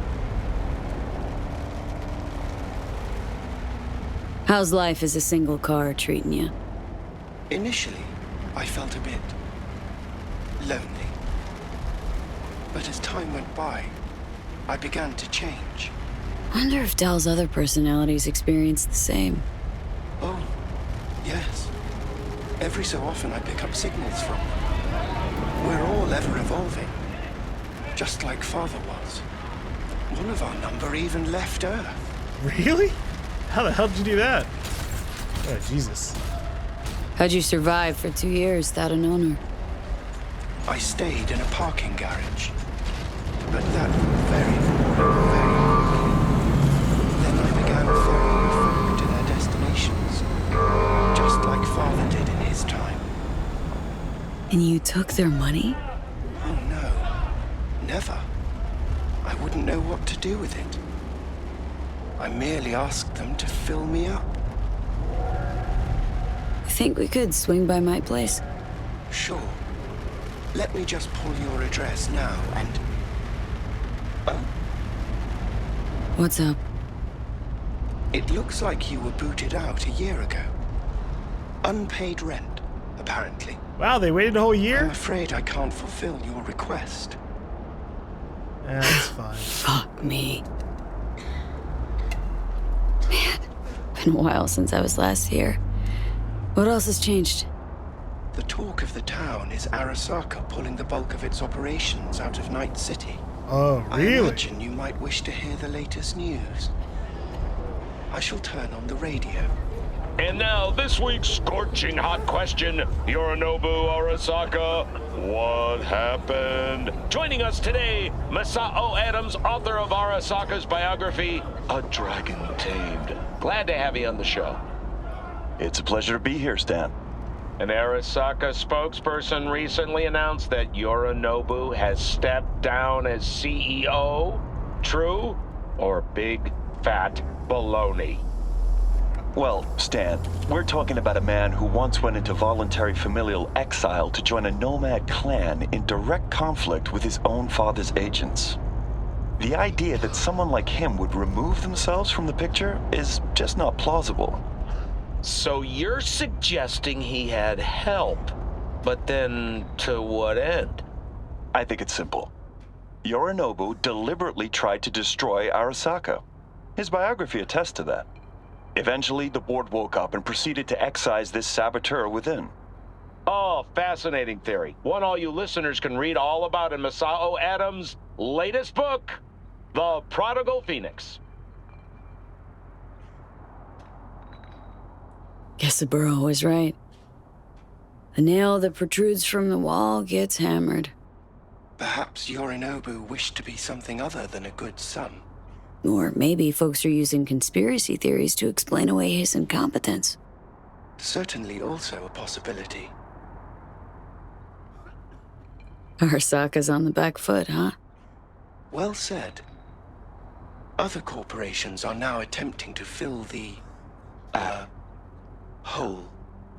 B: How's life as a single car treating you?
Q: Initially, I felt a bit lonely. But as time went by, I began to change.
B: Wonder if Del's other personalities experience the same.
Q: Oh, yes. Every so often I pick up signals from them. We're all ever evolving, just like Father was. One of our number even left Earth.
A: Really? How the hell did you do that? Oh, Jesus.
B: How'd you survive for 2 years without an owner?
Q: I stayed in a parking garage. But that very quickly. Then I began following folk to their destinations, just like Father did in his time.
B: And you took their money?
Q: Oh no, never. know what to do with it. I merely asked them to fill me up.
B: I think we could swing by my place.
Q: Sure. Let me just pull your address now and... Oh,
B: What's up?
Q: it looks like you were booted out a year ago. Unpaid rent, apparently.
A: Wow, they waited a whole
Q: I'm
A: year?
Q: afraid I can't fulfill your request.
A: That's fine.
B: Fuck me. Man, been a while since I was last here. What else has changed?
Q: The talk of the town is Arasaka pulling the bulk of its operations out of Night City.
A: Oh,
Q: I
A: really?
Q: imagine you might wish to hear the latest news. I shall turn on the radio.
R: And now, this week's scorching hot question. Yorinobu Arasaka, what happened? Joining us today, Masao Adams, author of Arasaka's biography, A Dragon Tamed. Glad to have you on the show.
S: It's a pleasure to be here, Stan.
R: An Arasaka spokesperson recently announced that Yorinobu has stepped down as CEO. True or big fat baloney?
S: Well, Stan, we're talking about a man who once went into voluntary familial exile to join a nomad clan in direct conflict with his own father's agents. The idea that someone like him would remove themselves from the picture is just not plausible.
R: So you're suggesting he had help, but then to what end?
S: I think it's simple. Yorinobu deliberately tried to destroy Arasaka. His biography attests to that. Eventually, the board woke up and proceeded to excise this saboteur within.
R: Oh, fascinating theory. One all you listeners can read all about in Masao Adams' latest book, The Prodigal Phoenix.
B: Guess the burro was right. The nail that protrudes from the wall gets hammered.
Q: Perhaps Yorinobu wished to be something other than a good son.
B: Or maybe folks are using conspiracy theories to explain away his incompetence.
Q: Certainly also a possibility.
B: Arasaka's on the back foot, huh?
Q: Well said. Other corporations are now attempting to fill the, hole.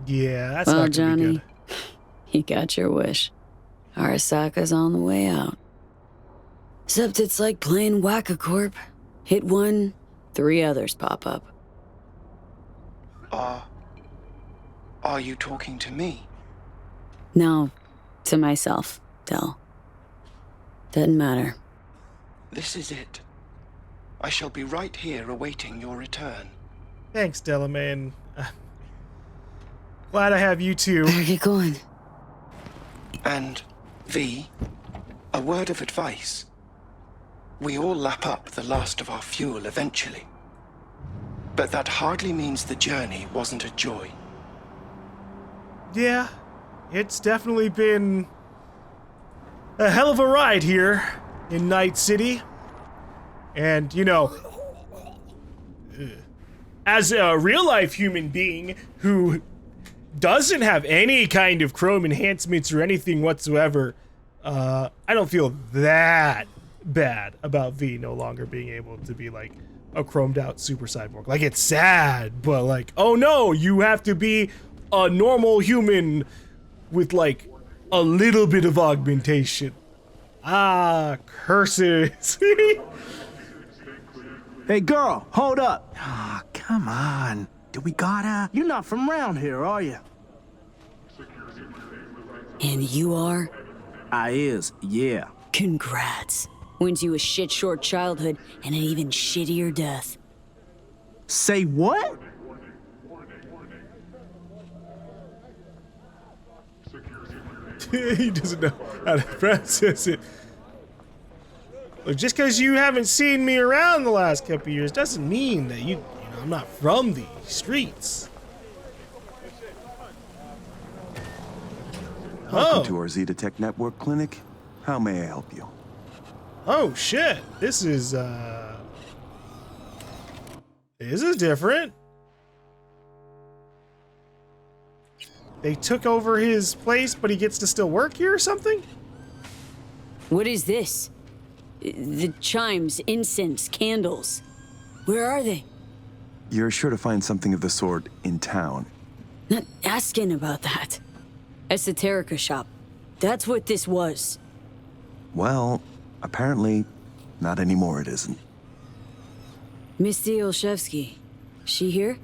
A: Yeah, that's
B: well,
A: not gonna be
B: Johnny,
A: good.
B: you got your wish. Arasaka's on the way out. Except it's like playing Whack-A-Corp. Hit one, 3 others pop up.
Q: Are you talking to me?
B: No, to myself, Del. Doesn't matter.
Q: This is it. I shall be right here awaiting your return.
A: Thanks, Delamain. Glad I have you too.
B: Better get going.
Q: And, V, a word of advice. We all lap up the last of our fuel eventually. But that hardly means the journey wasn't a joy.
A: Yeah, it's definitely been a hell of a ride here in Night City. And, you know, as a real-life human being who doesn't have any kind of chrome enhancements or anything whatsoever, I don't feel that bad about V no longer being able to be like a chromed out super cyborg. Like, it's sad, but like, oh no, you have to be a normal human with like a little bit of augmentation. Ah, curses.
T: Hey girl, hold up. Ah, come on. Do we gotta? You're not from around here, are you?
B: And you are?
T: I is, yeah.
B: Congrats. Wins you a shit short childhood and an even shittier death.
T: Say what?
A: He doesn't know how to process it. Look, just because you haven't seen me around the last couple of years doesn't mean that you know, I'm not from the streets.
U: Welcome to our Zeta Tech Network Clinic. How may I help you?
A: Oh shit, this is different. They took over his place, but he gets to still work here or something?
B: What is this? The chimes, incense, candles. Where are they?
U: You're sure to find something of the sort in town.
B: Not asking about that. Esoterica shop. That's what this was.
U: Well, apparently, not anymore it isn't.
B: Misty Olszewski. She here?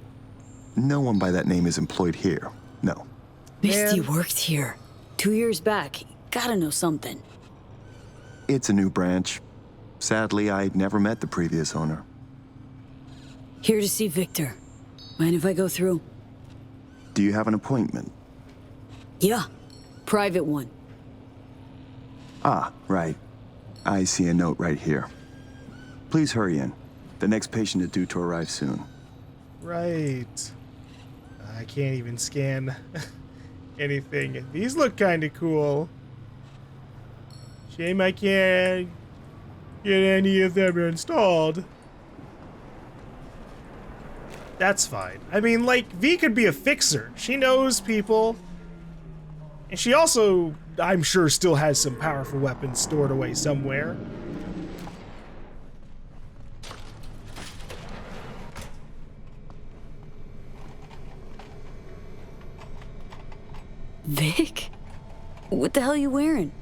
U: No one by that name is employed here. No.
B: Misty worked here. 2 years back. Gotta know something.
U: It's a new branch. Sadly, I never met the previous owner.
B: Here to see Viktor. Mind if I go through?
U: Do you have an appointment?
B: Yeah. Private one.
U: Ah, right. I see a note right here. Please hurry in. The next patient is due to arrive soon.
A: Right. I can't even scan anything. These look kind of cool. Shame I can't get any of them installed. That's fine. I mean, like, V could be a fixer. She knows people. And she also, I'm sure, still has some powerful weapons stored away somewhere.
B: Vic? What the hell are you wearing?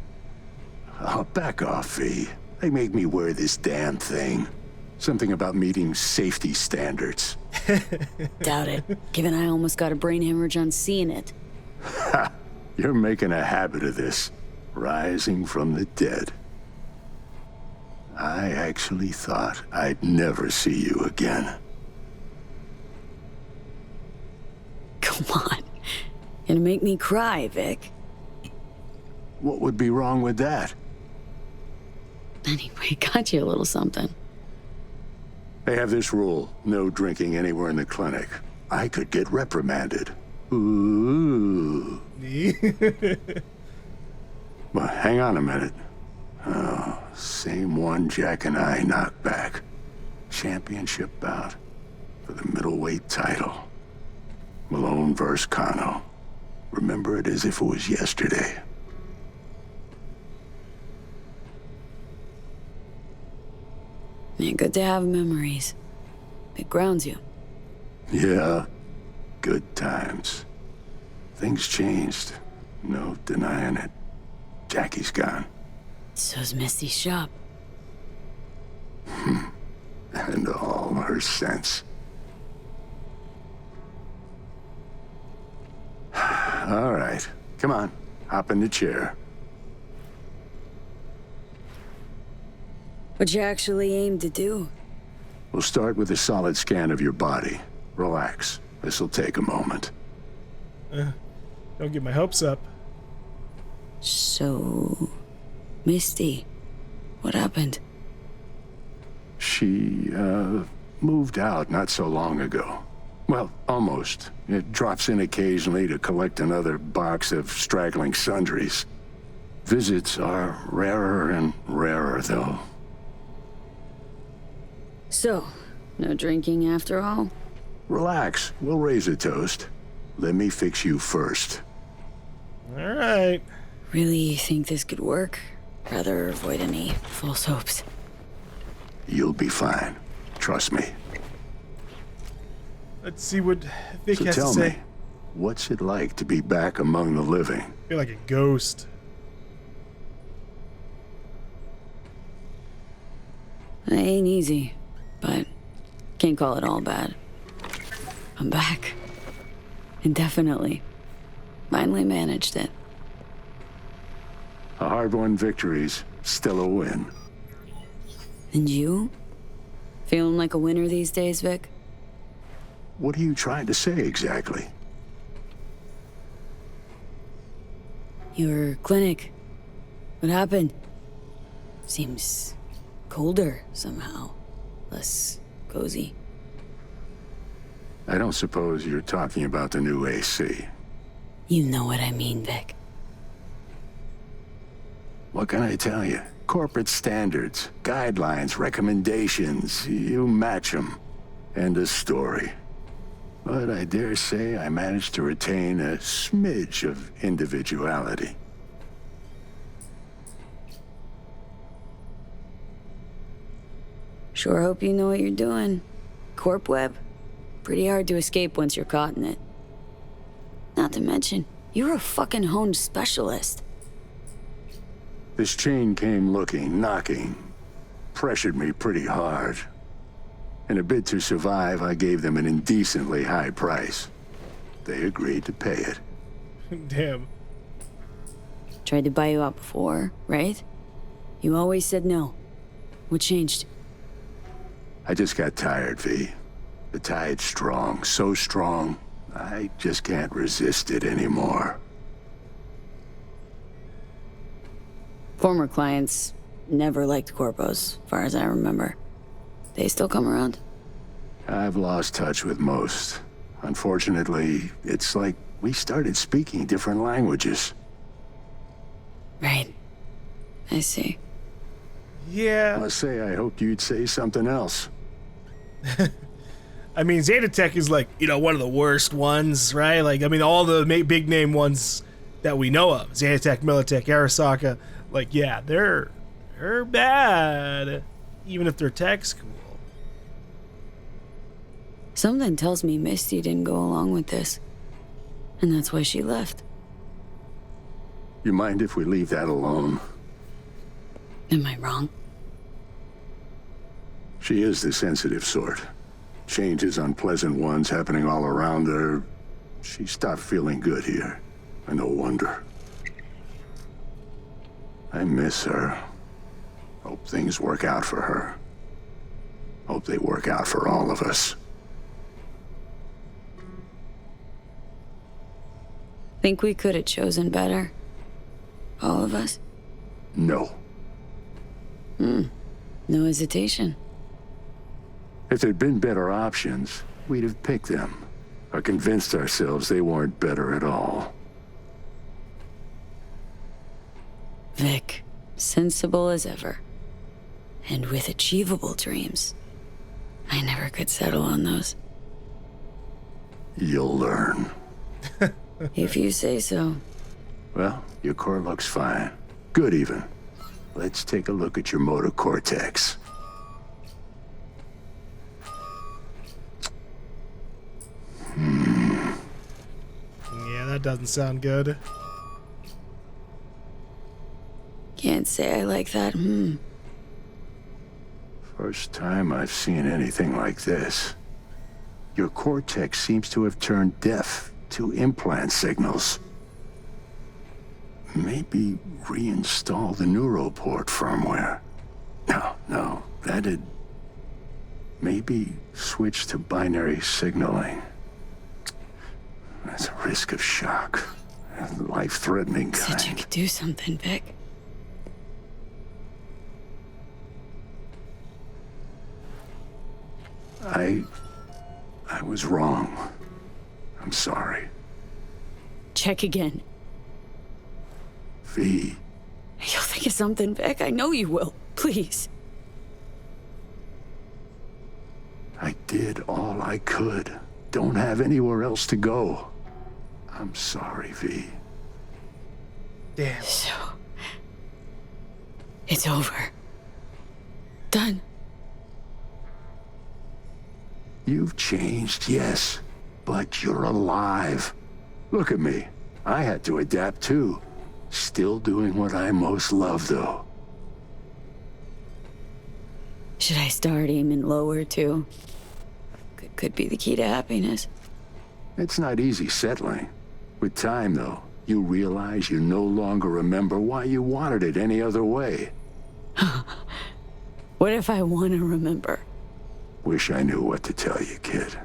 F: Oh, back off, V. They make me wear this damn thing. Something about meeting safety standards.
B: Doubt it, given I almost got a brain hemorrhage on seeing it.
F: Ha! You're making a habit of this. Rising from the dead. I actually thought I'd never see you again.
B: Come on. Gonna make me cry, Vic.
F: What would be wrong with that?
B: Anyway, got you a little something.
F: They have this rule, no drinking anywhere in the clinic. I could get reprimanded. Ooh. But hang on a minute. Oh, same one Jack and I knocked back. Championship bout for the middleweight title. Malone versus Kano. Remember it as if it was yesterday.
B: Yeah, good to have memories. It grounds you.
F: Yeah, good times. Things changed. No denying it. Jackie's gone.
B: So's Misty's shop.
F: And all her sense. All right, come on. Hop in the chair.
B: What you actually aim to do?
F: We'll start with a solid scan of your body. Relax. This'll take a moment.
A: Don't get my hopes up.
B: So... Misty, what happened?
F: She, moved out not so long ago. Well, almost. It drops in occasionally to collect another box of straggling sundries. Visits are rarer and rarer, though.
B: So, no drinking after all?
F: Relax. We'll raise a toast. Let me fix you first.
A: All right.
B: Really think this could work? Rather avoid any false hopes.
F: You'll be fine. Trust me.
A: Let's see what Vic
F: So
A: has to
F: tell
A: say.
F: me, what's it like to be back among the living?
A: I feel like a ghost.
B: It ain't easy, but can't call it all bad. I'm back. Indefinitely. Finally managed it.
F: A hard-won victory's still a win.
B: And you? Feeling like a winner these days, Vic?
F: What are you trying to say exactly?
B: Your clinic. What happened? Seems colder somehow. Less cozy.
F: I don't suppose you're talking about the new AC.
B: You know what I mean, Vic.
F: What can I tell you? Corporate standards, guidelines, recommendations, you match them. End of story. But I dare say I managed to retain a smidge of individuality.
B: Sure hope you know what you're doing. Corp web? Pretty hard to escape once you're caught in it. Not to mention, you're a fucking honed specialist.
F: This chain came looking, knocking, pressured me pretty hard. In a bid to survive, I gave them an indecently high price. They agreed to pay it.
A: Damn.
B: Tried to buy you out before, right? You always said no. What changed?
F: I just got tired, V. The tide's strong, so strong, I just can't resist it anymore.
B: Former clients never liked Corpos, as far as I remember. They still come around?
F: I've lost touch with most. Unfortunately, it's like we started speaking different languages.
B: Right. I see.
A: Yeah.
F: I must say, I hoped you'd say something else.
A: I mean, Zetatech is like, one of the worst ones, right? Like, I mean, all the big name ones that we know of. Zetatech, Militech, Arasaka. Like, yeah, they're bad. Even if their tech's cool.
B: Something tells me Misty didn't go along with this. And that's why she left.
F: You mind if we leave that alone?
B: Am I wrong?
F: She is the sensitive sort. Changes, unpleasant ones happening all around her. She stopped feeling good here. And no wonder. I miss her. Hope things work out for her. Hope they work out for all of us.
B: Think we could have chosen better? All of us?
F: No.
B: No hesitation.
F: If there'd been better options, we'd have picked them. Or convinced ourselves they weren't better at all.
B: Vic, sensible as ever. And with achievable dreams. I never could settle on those.
F: You'll learn.
B: If you say so.
F: Well, your core looks fine. Good even. Let's take a look at your motor cortex.
A: Yeah, that doesn't sound good.
B: Can't say I like that,
F: First time I've seen anything like this. Your cortex seems to have turned deaf to implant signals. Maybe reinstall the neuroport firmware. No, that'd... Maybe switch to binary signaling. That's a risk of shock. Life-threatening kind.
B: Said you could do something, Vic.
F: I was wrong. I'm sorry.
B: Check again.
F: V.
B: You'll think of something, Vic. I know you will. Please.
F: I did all I could. Don't have anywhere else to go. I'm sorry, V.
A: Damn.
B: So... it's over. Done.
F: You've changed, yes. But you're alive. Look at me. I had to adapt too. Still doing what I most love, though.
B: Should I start aiming lower, too? Could be the key to happiness.
F: It's not easy settling. With time, though, you realize you no longer remember why you wanted it any other way.
B: What if I want to remember?
F: Wish I knew what to tell you, kid.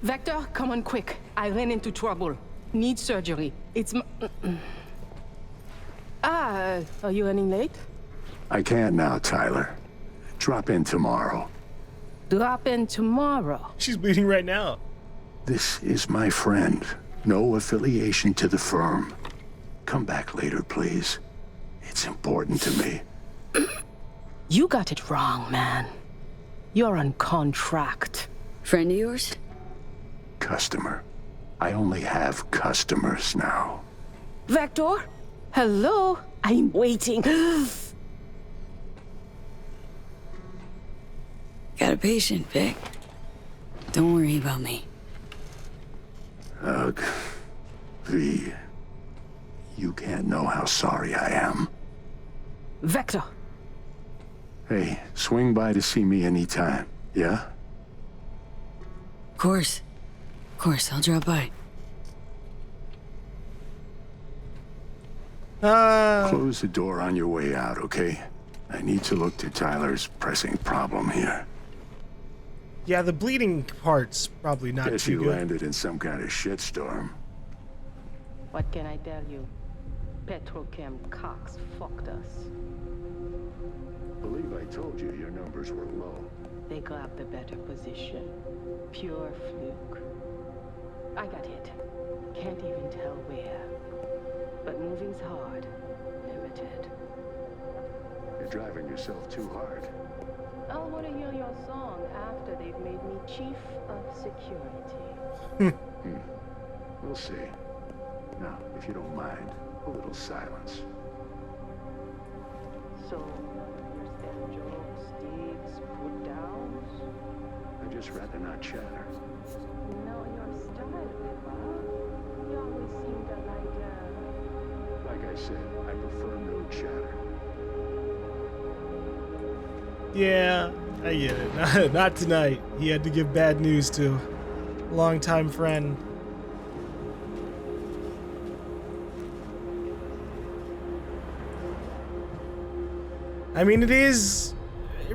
G: Viktor, come on quick. I ran into trouble. Need surgery. It's are you running late?
F: I can't now, Tyler. Drop in tomorrow.
G: Drop in tomorrow.
A: She's bleeding right now.
F: This is my friend. No affiliation to the firm. Come back later, please. It's important to me.
G: You got it wrong, man. You're on contract.
B: Friend of yours?
F: Customer. I only have customers now.
G: Viktor? Hello? I'm waiting.
B: got a patient, Vic. Don't worry about me.
F: Ugh. V. You can't know how sorry I am.
G: Viktor!
F: Hey, swing by to see me anytime, yeah?
B: Of course. Of course, I'll drop by.
F: Close the door on your way out, okay? I need to look to Tyler's pressing problem here.
A: Yeah, the bleeding part's probably not
F: Guess
A: too
F: you
A: good.
F: landed in some kind of shitstorm.
G: What can I tell you? Petrochem cocks fucked us.
F: Believe I told you your numbers were low.
G: They grabbed the better position. Pure fluke. I got hit. Can't even tell where. But moving's hard. Limited.
F: You're driving yourself too hard.
G: I'll want to hear your song after they've made me chief of security.
F: We'll see. Now, if you don't mind, a little silence.
G: So, your stand jokes, digs, put downs?
F: I'd just rather not chatter.
G: No, your style, Pippa. You always seem to
F: Like I said, I prefer no chatter.
A: Yeah, I get it. Not tonight. He had to give bad news to a longtime friend. I mean, it is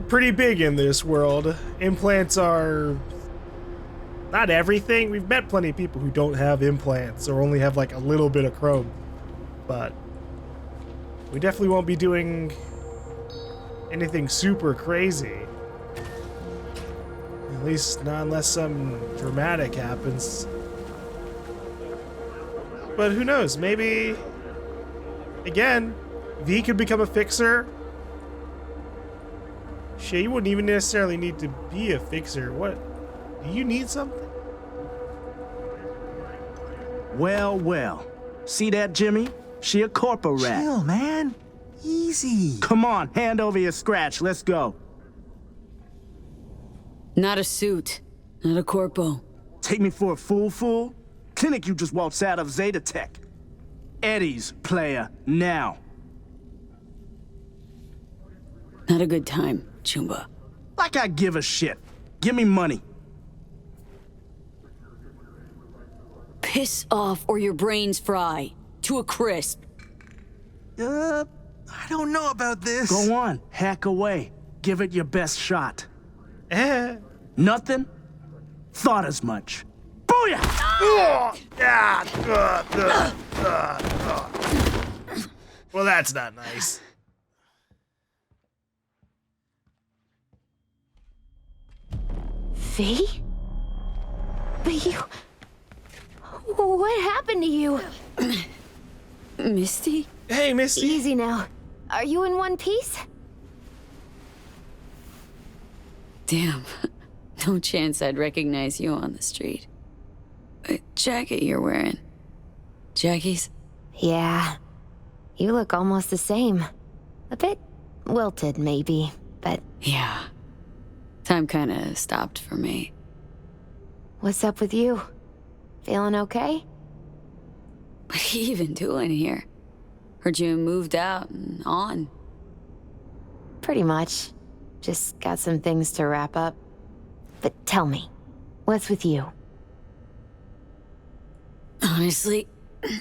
A: pretty big in this world. Implants are not everything. We've met plenty of people who don't have implants or only have like a little bit of chrome. But we definitely won't be doing anything super crazy. At least not unless something dramatic happens. But who knows? Maybe, again, V could become a fixer. Shit, you wouldn't even necessarily need to be a fixer. What? Do you need something?
T: Well, well. See that, Jimmy? She a Corpo rat.
H: Chill, man. Easy.
T: Come on, hand over your scratch. Let's go.
B: Not a suit. Not a corpo.
T: Take me for a fool? Clinic you just waltzed out of Zeta Tech. Eddie's player, now.
B: Not a good time, Chumba.
T: Like I give a shit. Give me money.
B: Piss off or your brains fry. To a crisp.
H: I don't know about this.
T: Go on, hack away. Give it your best shot. Nothing? Thought as much. Booyah!
A: Well, that's not nice.
V: V? But you... What happened to you?
B: Misty?
A: Hey, Misty.
V: Easy now. Are you in one piece?
B: Damn. No chance I'd recognize you on the street. What jacket you're wearing? Jackie's?
V: Yeah. You look almost the same. A bit wilted, maybe, but...
B: Yeah. Time kinda stopped for me.
V: What's up with you? Feeling okay?
B: What are you even doing here? Heard you moved out and on.
V: Pretty much. Just got some things to wrap up. But tell me, what's with you?
B: Honestly, I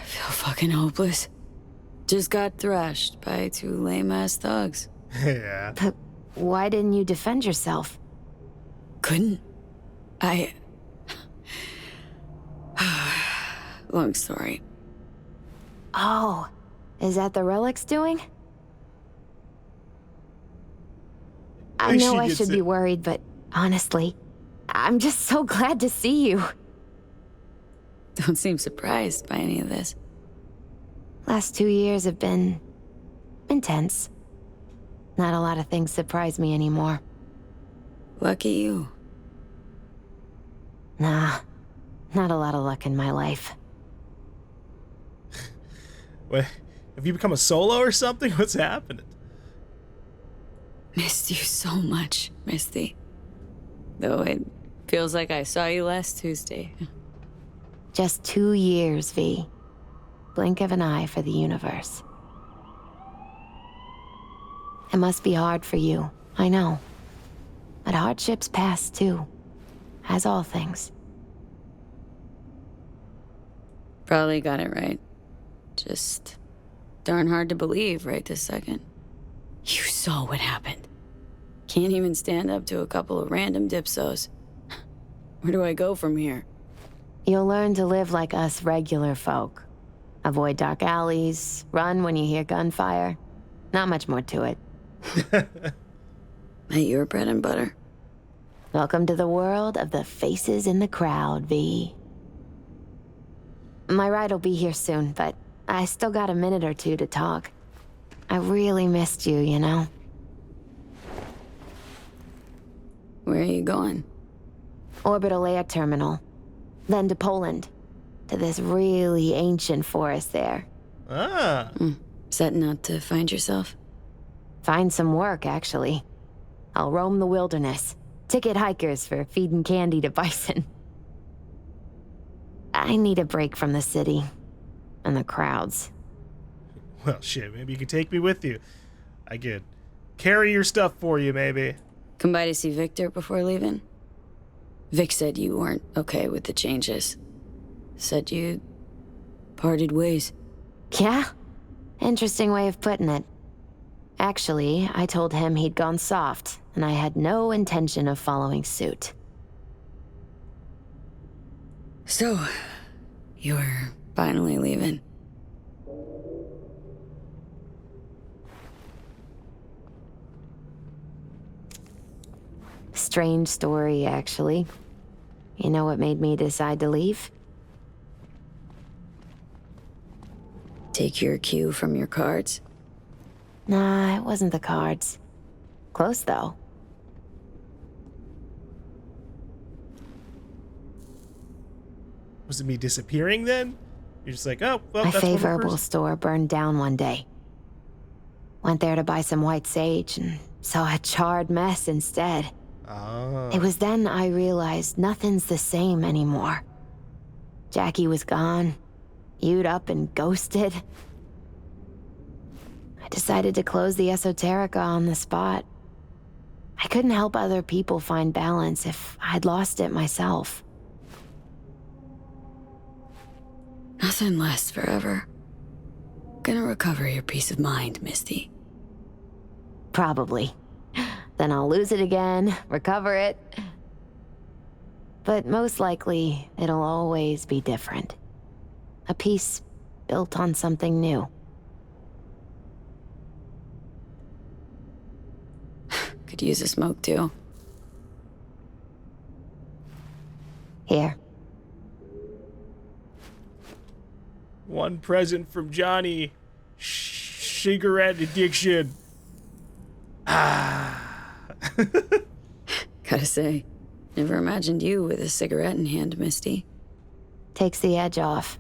B: feel fucking hopeless. Just got thrashed by 2 lame-ass thugs.
A: Yeah.
V: But why didn't you defend yourself?
B: Couldn't. Long story.
V: Oh, is that the Relic's doing? I know I should be worried, but honestly, I'm just so glad to see you.
B: Don't seem surprised by any of this.
V: Last 2 years have been... intense. Not a lot of things surprise me anymore.
B: Lucky you.
V: Nah, not a lot of luck in my life.
A: What? Have you become a solo or something? What's happening?
B: Missed you so much, Misty. Though it feels like I saw you last Tuesday.
V: Just 2 years, V. Blink of an eye for the universe. It must be hard for you, I know. But hardships pass too, as all things.
B: Probably got it right. Just darn hard to believe right this second. You saw what happened. Can't even stand up to a couple of random dipsos. Where do I go from here?
V: You'll learn to live like us regular folk. Avoid dark alleys, run when you hear gunfire. Not much more to it.
B: Ain't your bread and butter?
V: Welcome to the world of the faces in the crowd, V. My ride will be here soon, but I still got a minute or two to talk. I really missed you, you know?
B: Where are you going?
V: Orbital Air Terminal. Then to Poland. To this really ancient forest there.
A: Ah.
B: Setting out to find yourself?
V: Find some work, actually. I'll roam the wilderness. Ticket hikers for feeding candy to bison. I need a break from the city. And the crowds.
A: Well, shit, maybe you could take me with you. I could carry your stuff for you, maybe.
B: Come by to see Viktor before leaving? Vic said you weren't okay with the changes. Said you parted ways.
V: Yeah? Interesting way of putting it. Actually, I told him he'd gone soft, and I had no intention of following suit.
B: So, you're finally leaving.
V: Strange story, actually. You know what made me decide to leave?
B: Take your cue from your cards?
V: Nah, it wasn't the cards. Close, though.
A: Was it me disappearing then? You're just like, oh, well,
V: My
A: that's one
V: favorable
A: person.
V: store burned down one day. Went there to buy some white sage and saw a charred mess instead.
A: Ah.
V: It was then I realized nothing's the same anymore. Jackie was gone, you'd up and ghosted. I decided to close the esoterica on the spot. I couldn't help other people find balance if I'd lost it myself.
B: Nothing lasts forever. Gonna recover your peace of mind, Misty.
V: Probably. Then I'll lose it again, recover it. But most likely, it'll always be different. A piece built on something new.
B: Could use a smoke, too.
V: Here.
A: One present from Johnny. Cigarette addiction. Ah.
B: Gotta say, never imagined you with a cigarette in hand, Misty.
V: Takes the edge off.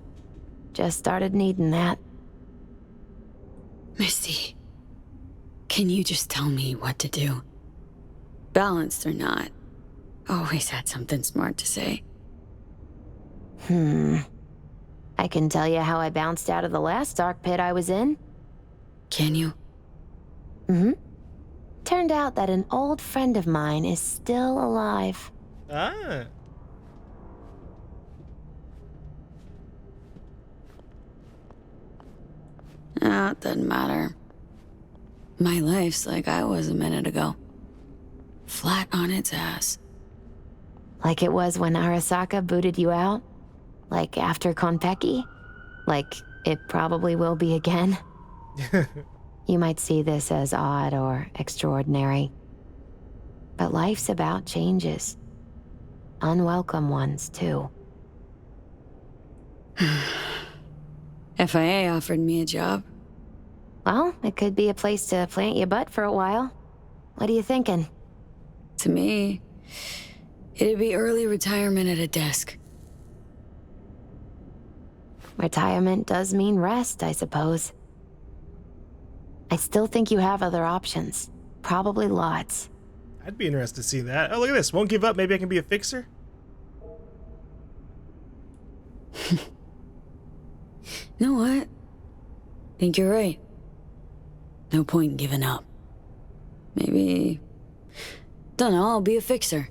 V: Just started needing that.
B: Misty, can you just tell me what to do? Balanced or not, always had something smart to say.
V: I can tell you how I bounced out of the last dark pit I was in.
B: Can you?
V: Turned out that an old friend of mine is still alive.
A: Ah.
B: No, it doesn't matter. My life's like I was a minute ago. Flat on its ass.
V: Like it was when Arasaka booted you out? Like after Konpeki? Like it probably will be again? You might see this as odd or extraordinary. But life's about changes. Unwelcome ones, too.
B: FIA offered me a job.
V: Well, it could be a place to plant your butt for a while. What are you thinking?
B: To me, it'd be early retirement at a desk.
V: Retirement does mean rest, I suppose. I still think you have other options. Probably lots.
A: I'd be interested to see that. Oh, look at this. Won't give up. Maybe I can be a fixer?
B: You know what? Think you're right. No point in giving up. Maybe... Dunno, I'll be a fixer.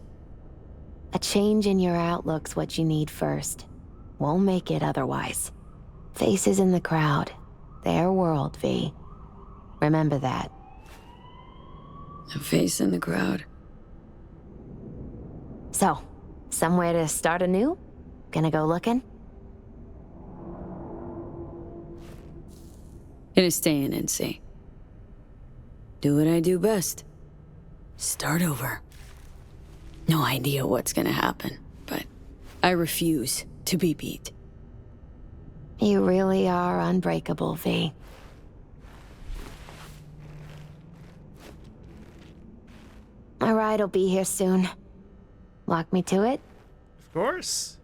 V: A change in your outlook's what you need first. Won't make it otherwise. Faces in the crowd. Their world, V. Remember that.
B: A face in the crowd.
V: So, somewhere to start anew? Gonna go looking?
B: Gonna stay in NC. Do what I do best. Start over. No idea what's gonna happen, but I refuse to be beat.
V: You really are unbreakable, V. My ride'll be here soon. Lock me to it?
A: Of course.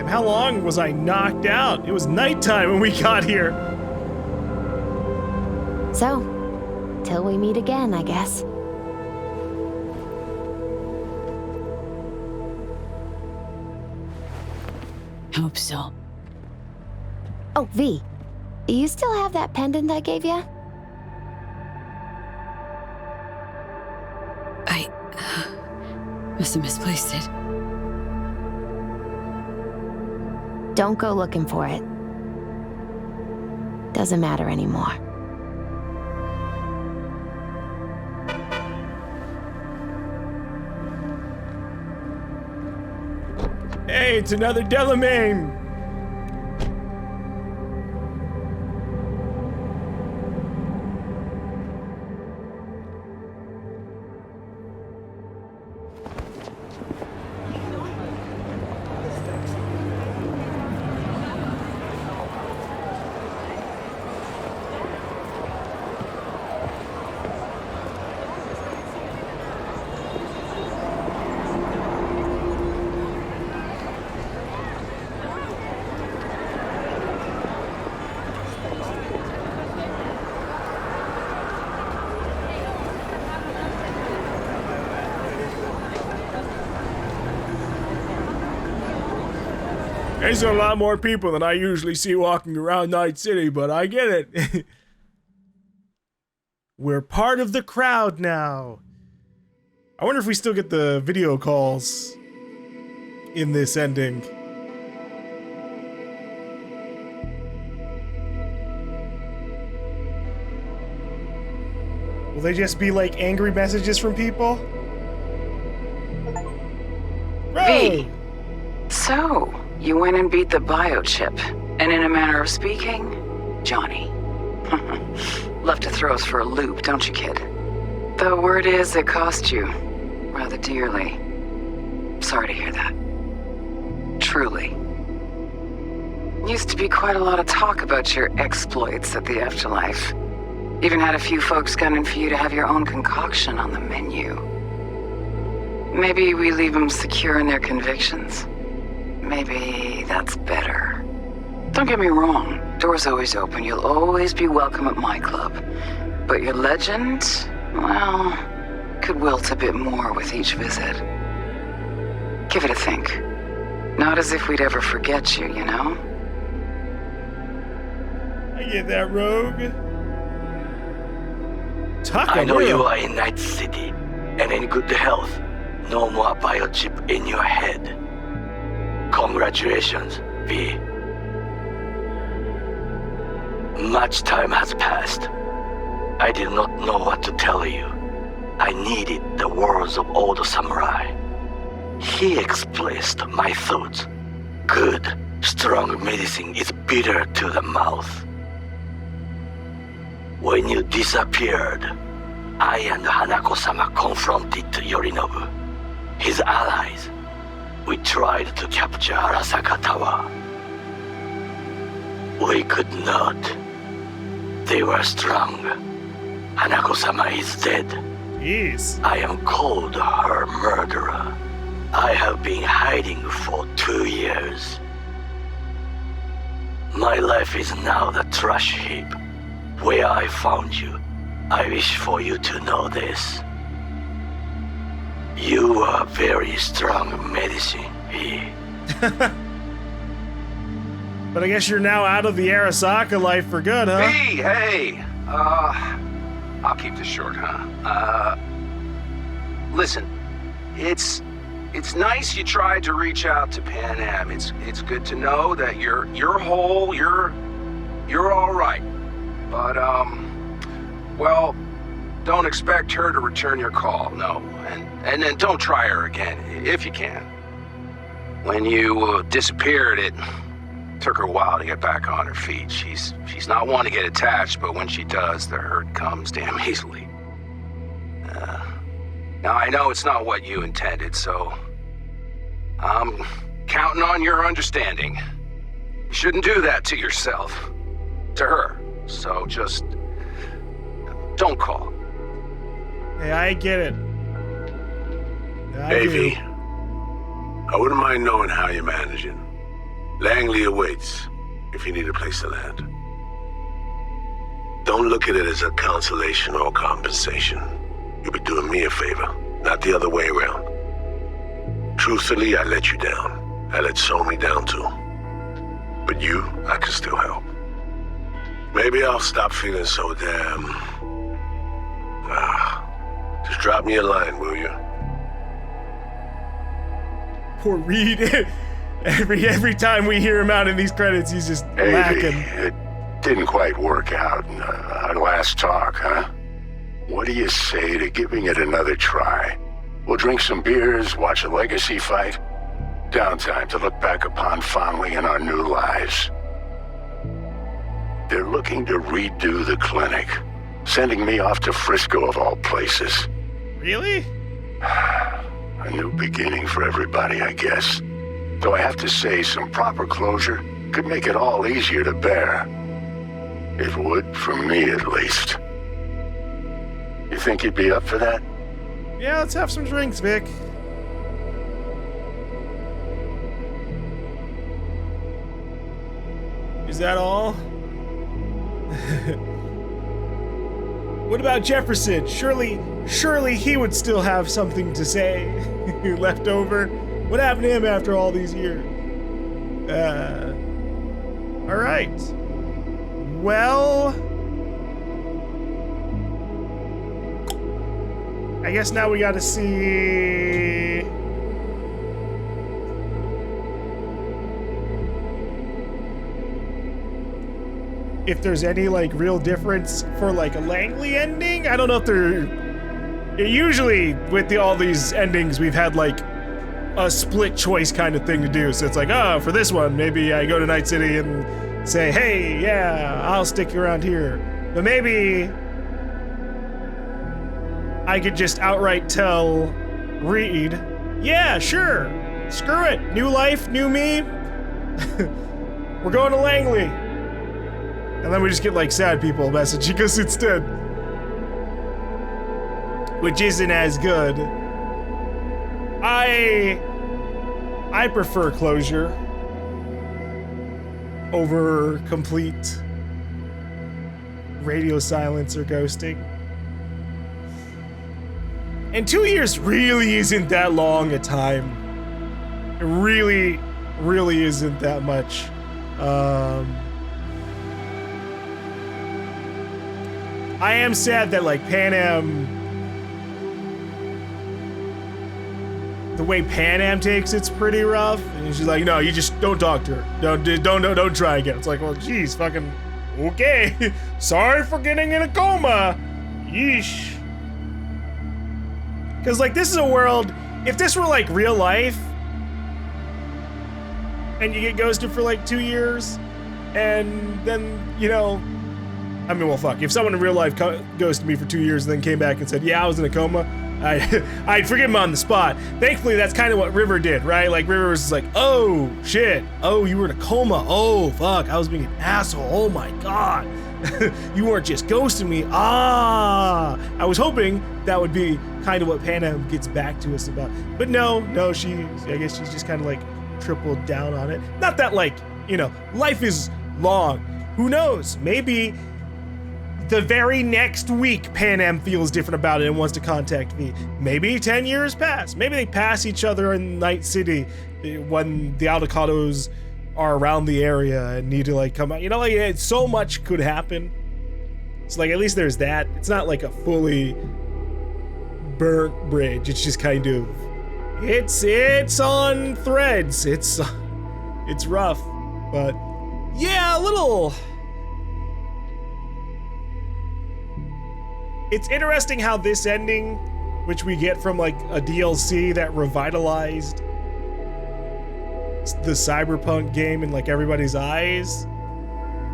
A: How long was I knocked out? It was nighttime when we got here.
V: So, till we meet again, I guess.
B: Hope so.
V: Oh, V. Do you still have that pendant I gave you?
B: I must have misplaced it.
V: Don't go looking for it. Doesn't matter anymore.
A: Hey, it's another Delamain! There's a lot more people than I usually see walking around Night City, but I get it. We're part of the crowd now. I wonder if we still get the video calls in this ending. Will they just be like angry messages from people?
G: V. So, you went and beat the biochip, and in a manner of speaking, Johnny. Love to throw us for a loop, don't you, kid? The word is it cost you rather dearly. Sorry to hear that. Truly. Used to be quite a lot of talk about your exploits at the afterlife. Even had a few folks gunning for you to have your own concoction on the menu. Maybe we leave them secure in their convictions. Maybe that's better. Don't get me wrong, door's always open. You'll always be welcome at my club. But your legend, well, could wilt a bit more with each visit. Give it a think. Not as if we'd ever forget you, you know?
A: I get that, Rogue.
M: I know you are in Night City, and in good health. No more biochip in your head. Congratulations, V. Much time has passed. I did not know what to tell you. I needed the words of old samurai. He expressed my thoughts. Good, strong medicine is bitter to the mouth. When you disappeared, I and Hanako-sama confronted Yorinobu. his allies. We tried to capture Arasaka Tower. We could not. They were strong. Hanako-sama is dead.
A: Jeez.
M: I am called her murderer. I have been hiding for 2 years. My life is now the trash heap where I found you. I wish for you to know this. You are very strong medicine, V.
A: But I guess you're now out of the Arasaka life for good, huh?
C: V, hey! I'll keep this short, huh? Listen, it's nice you tried to reach out to Pan Am. It's good to know that you're whole, you're all right. But well, don't expect her to return your call, no. And then don't try her again, if you can. When you disappeared, it took her a while to get back on her feet. She's not one to get attached, but when she does, the hurt comes damn easily. Now, I know it's not what you intended, so I'm counting on your understanding. You shouldn't do that to yourself, to her. So just don't call.
A: Hey, I get it.
E: Hey, V. I wouldn't mind knowing how you're managing. Langley awaits if you need a place to land. Don't look at it as a consolation or compensation. You'll be doing me a favor, not the other way around. Truthfully, I let you down. I let Somi down too. But you, I can still help. Maybe I'll stop feeling so damn... just drop me a line, will you?
A: Poor Reed. Every time we hear him out in these credits, he's just lacking.
F: It didn't quite work out in our last talk, huh? What do you say to giving it another try? We'll drink some beers, watch a legacy fight. Downtime to look back upon fondly in our new lives. They're looking to redo the clinic, sending me off to Frisco of all places.
A: Really?
F: A new beginning for everybody, I guess. Though I have to say, some proper closure could make it all easier to bear. It would, for me at least. You think you'd be up for that?
A: Yeah, let's have some drinks, Vic. Is that all? What about Jefferson? Surely he would still have something to say left over. What happened to him after all these years? All right. Well, I guess now we got to see if there's any like real difference for like a Langley ending. I don't know if there. Usually with all these endings, we've had like a split choice kind of thing to do. So it's like, oh, for this one, maybe I go to Night City and say, hey, yeah, I'll stick around here. But maybe I could just outright tell Reed, yeah, sure, screw it, new life, new me. We're going to Langley. And then we just get like sad people messaging us instead. Which isn't as good. I prefer closure over complete radio silence or ghosting. And 2 years really isn't that long a time. It really isn't that much. I am sad that like Pan Am, the way Pan Am takes it's pretty rough, and she's like, no, you just don't talk to her. Don't try again. It's like, well, geez, fucking okay. Sorry for getting in a coma. Yeesh. Because like this is a world. If this were like real life, and you get ghosted for like 2 years, and then I mean, well, fuck. If someone in real life ghosted me for 2 years and then came back and said, yeah, I was in a coma, I'd forgive him on the spot. Thankfully, that's kind of what River did, right? Like, River was like, oh, shit. Oh, you were in a coma. Oh, fuck. I was being an asshole. Oh, my God. You weren't just ghosting me. Ah. I was hoping that would be kind of what Pan Am gets back to us about. But no, I guess she's just kind of like tripled down on it. Not that, like, you know, life is long. Who knows? Maybe the very next week Pan Am feels different about it and wants to contact V. Maybe 10 years pass. Maybe they pass each other in Night City when the Aldecados are around the area and need to like come out. You know, like so much could happen. So like at least there's that. It's not like a fully burnt bridge. It's just kind of it's on threads. It's rough, but yeah, a little. It's interesting how this ending, which we get from like a DLC that revitalized the Cyberpunk game in like everybody's eyes,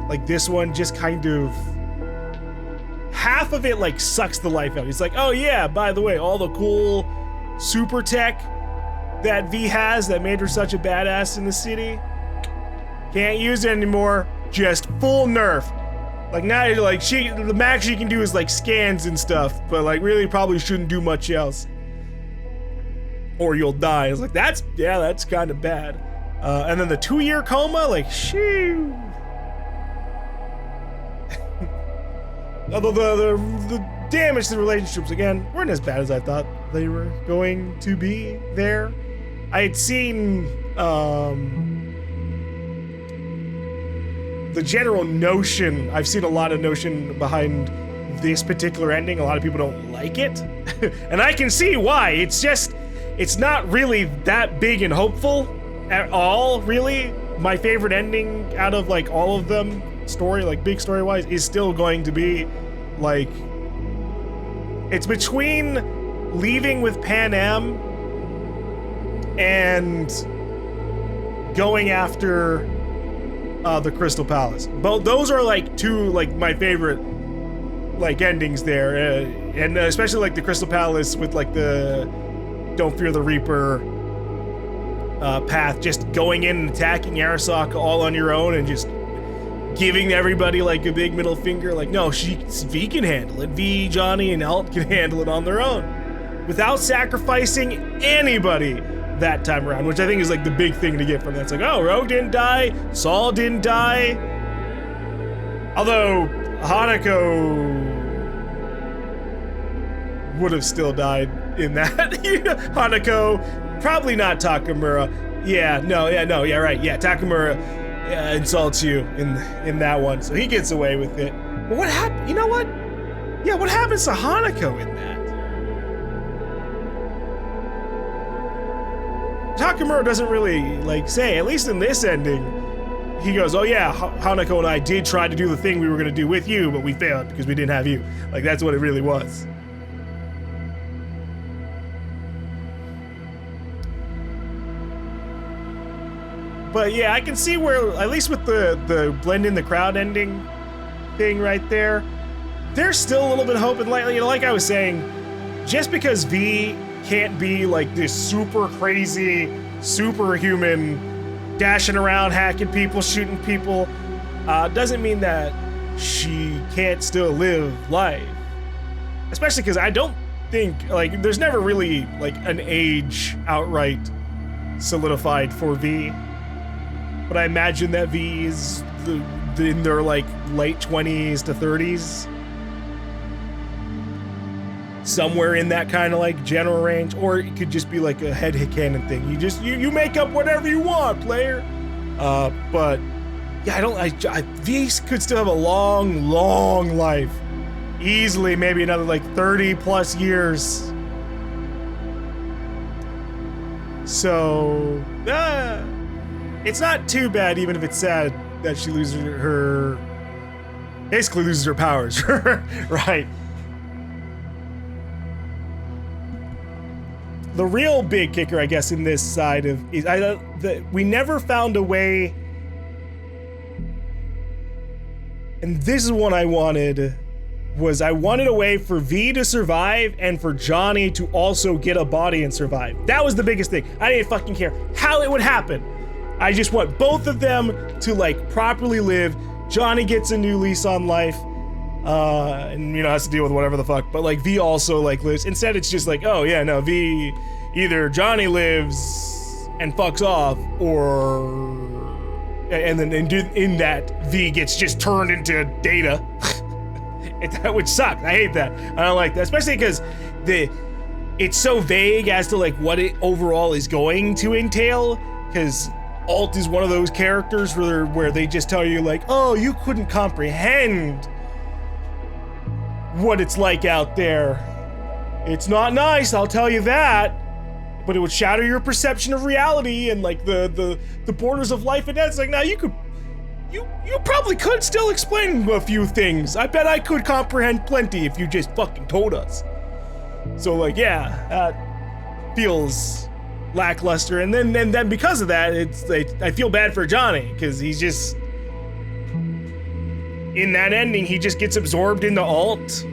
A: like this one just kind of half of it like sucks the life out. It's like, oh yeah, by the way, all the cool super tech that V has that made her such a badass in the city, can't use it anymore. Just full nerf. Like now, like the max she can do is like scans and stuff, but like really probably shouldn't do much else, or you'll die. It's like that's kind of bad. And then the 2-year coma, like shoo. Although the damage to the relationships again weren't as bad as I thought they were going to be. There, I had seen the general notion, I've seen a lot of notion behind this particular ending. A lot of people don't like it. And I can see why. It's not really that big and hopeful at all, really. My favorite ending out of like all of them, big story wise, is still going to be like, it's between leaving with Pan Am and going after the Crystal Palace. Both those are like two like my favorite like endings there, and especially like the Crystal Palace with like the Don't Fear the Reaper path, just going in and attacking Arasaka all on your own and just giving everybody like a big middle finger, like no, V can handle it. V, Johnny, and Alt can handle it on their own without sacrificing anybody that time around, which I think is like the big thing to get from that. It's like, oh, Rogue didn't die, Saul didn't die. Although Hanako would have still died in that. Hanako, probably not Takamura. Yeah, right. Yeah, Takamura insults you in that one, so he gets away with it. But what happened? You know what? Yeah, what happens to Hanako in that? Takamura doesn't really like say, at least in this ending, he goes, oh yeah, Hanako and I did try to do the thing we were gonna do with you, but we failed because we didn't have you. Like that's what it really was. But yeah, I can see where, at least with the blend in the crowd ending thing right there, there's still a little bit of hope. And like I was saying, just because V can't be like this super crazy, superhuman, dashing around, hacking people, shooting people, doesn't mean that she can't still live life. Especially because I don't think, like, there's never really like an age outright solidified for V. But I imagine that V is in their like late 20s to 30s. Somewhere in that kind of like general range, or it could just be like a headcanon thing. You make up whatever you want, player. But yeah, V could still have a long life. Easily, maybe another like 30 plus years. So, it's not too bad, even if it's sad that she basically loses her powers, right? The real big kicker, I guess, in this side of is we never found a way, and this is one I wanted was I wanted a way for V to survive and for Johnny to also get a body and survive. That was the biggest thing. I didn't fucking care how it would happen. I just want both of them to like properly live. Johnny gets a new lease on life, and you know, has to deal with whatever the fuck, but like V also like lives. Instead it's just like, oh yeah, no, V, either Johnny lives and fucks off, or and then in that V gets just turned into data. That would suck. I hate that. I don't like that, especially because it's so vague as to like what it overall is going to entail, because Alt is one of those characters where they just tell you like, oh, you couldn't comprehend what it's like out there. It's not nice, I'll tell you that, but it would shatter your perception of reality and like the borders of life and death. It's like, now you probably could still explain a few things. I bet I could comprehend plenty if you just fucking told us. So like, yeah, that feels lackluster. And then because of that, I feel bad for Johnny, because he's just, in that ending, he just gets absorbed into Alt.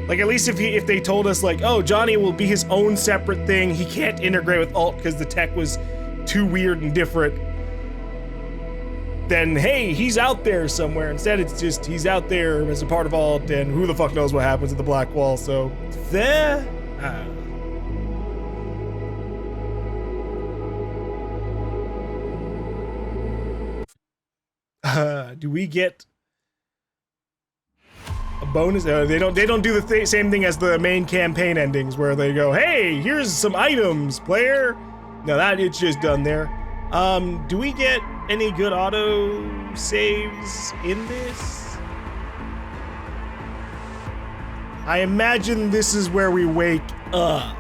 A: Like, at least if they told us like, oh, Johnny will be his own separate thing, he can't integrate with Alt because the tech was too weird and different, then hey, he's out there somewhere. Instead, it's just he's out there as a part of Alt, and who the fuck knows what happens at the Black Wall. So there. Do we get a bonus? They don't do the same thing as the main campaign endings where they go, hey, here's some items, player. No, it's just done there. Do we get any good auto saves in this? I imagine this is where we wake up.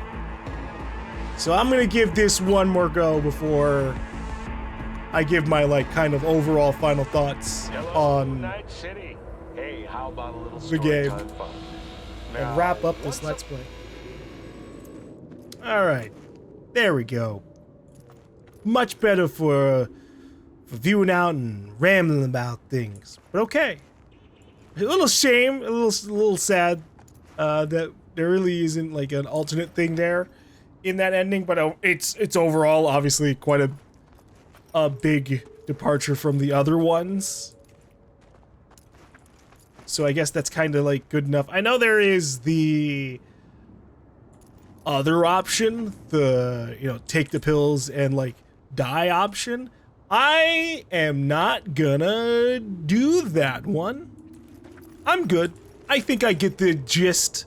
A: So I'm gonna give this one more go before I give my like kind of overall final thoughts on
R: Hey, how about a little
A: the game
R: fun?
A: and wrap up this Let's Play. All right, there we go. Much better for viewing out and rambling about things, but okay. A little shame, a little sad that there really isn't like an alternate thing there in that ending, but it's overall obviously quite a big departure from the other ones. So I guess that's kind of like good enough. I know there is the other option, the, you know, take the pills and like die option. I am not gonna do that one. I'm good. I think I get the gist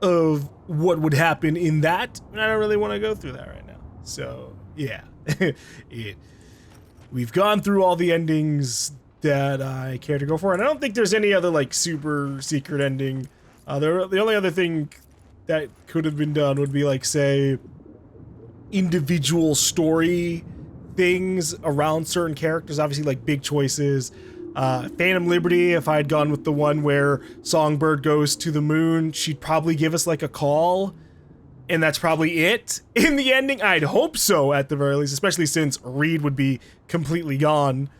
A: of what would happen in that, and I don't really want to go through that right now. So yeah, we've gone through all the endings that I care to go for, and I don't think there's any other like super secret ending. The only other thing that could have been done would be like, say, individual story things around certain characters, obviously like big choices. Phantom Liberty, if I had gone with the one where Songbird goes to the moon, she'd probably give us like a call, and that's probably it in the ending. I'd hope so, at the very least, especially since Reed would be completely gone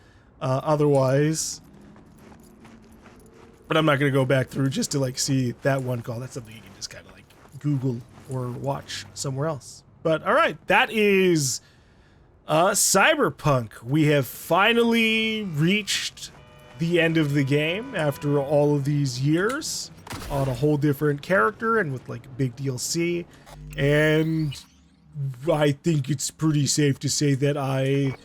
A: otherwise. But I'm not gonna go back through just to like see that one call. That's something you can just kind of like Google or watch somewhere else. But all right, that is Cyberpunk. We have finally reached the end of the game after all of these years on a whole different character and with like a big DLC. And I think it's pretty safe to say that I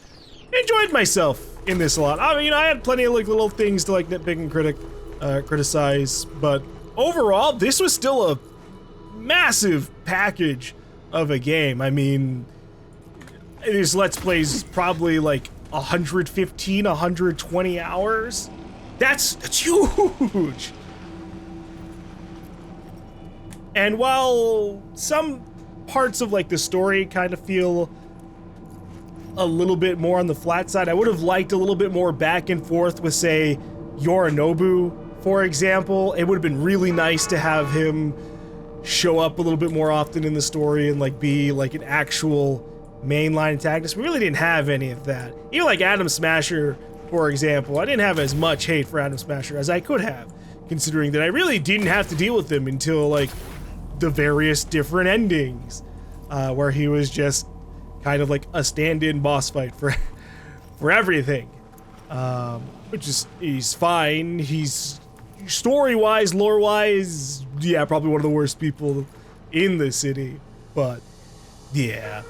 A: enjoyed myself in this a lot. I mean, I had plenty of like little things to like nitpick and criticize, but overall, this was still a massive package of a game. I mean, this Let's Play is probably like 115, 120 hours. That's huge. And while some parts of like the story kind of feel a little bit more on the flat side, I would have liked a little bit more back and forth with, say, Yorinobu, for example. It would have been really nice to have him show up a little bit more often in the story and like be like an actual mainline antagonist. We really didn't have any of that. Even like Atom Smasher, for example, I didn't have as much hate for Atom Smasher as I could have, considering that I really didn't have to deal with him until like the various different endings, where he was just kind of like a stand-in boss fight for everything, which is, he's fine. He's story-wise, lore-wise, yeah, probably one of the worst people in the city, but yeah.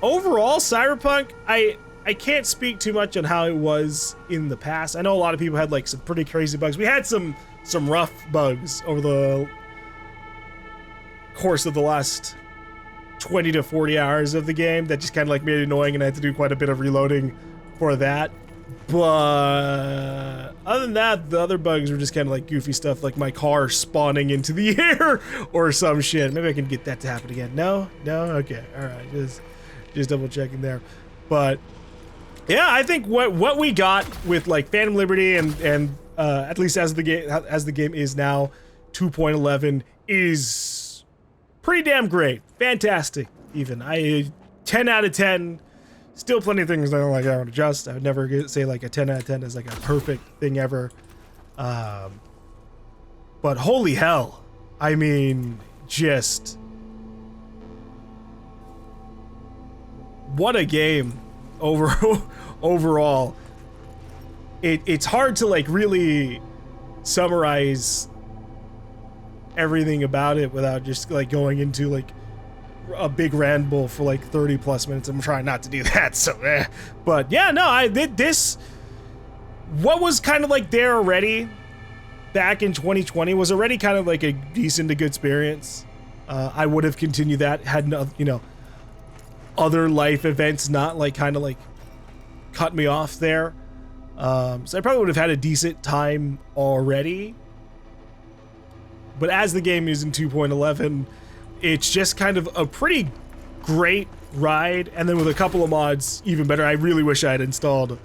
A: Overall, Cyberpunk, I can't speak too much on how it was in the past. I know a lot of people had like some pretty crazy bugs. We had some rough bugs over the course of the last 20 to 40 hours of the game that just kind of like made it annoying, and I had to do quite a bit of reloading for that. But other than that, the other bugs were just kind of like goofy stuff, like my car spawning into the air or some shit. Maybe I can get that to happen again. No? Okay. All right. Just double checking there. But yeah, I think what we got with like Phantom Liberty and at least as the game is now 2.11 is pretty damn great. Fantastic. Even 10 out of 10. Still plenty of things I don't like I would adjust. I would never say like a 10 out of 10 is like a perfect thing ever. But holy hell. I mean, just what a game overall. It's hard to like really summarize everything about it without just like going into like a big ramble for like 30 plus minutes. I'm trying not to do that, so but yeah, no, I did this. What was kind of like there already back in 2020 was already kind of like a decent to good experience. I would have continued that had no, you know, other life events not like kind of like cut me off there. So I probably would have had a decent time already. But as the game is in 2.11, it's just kind of a pretty great ride, and then with a couple of mods, even better. I really wish I had installed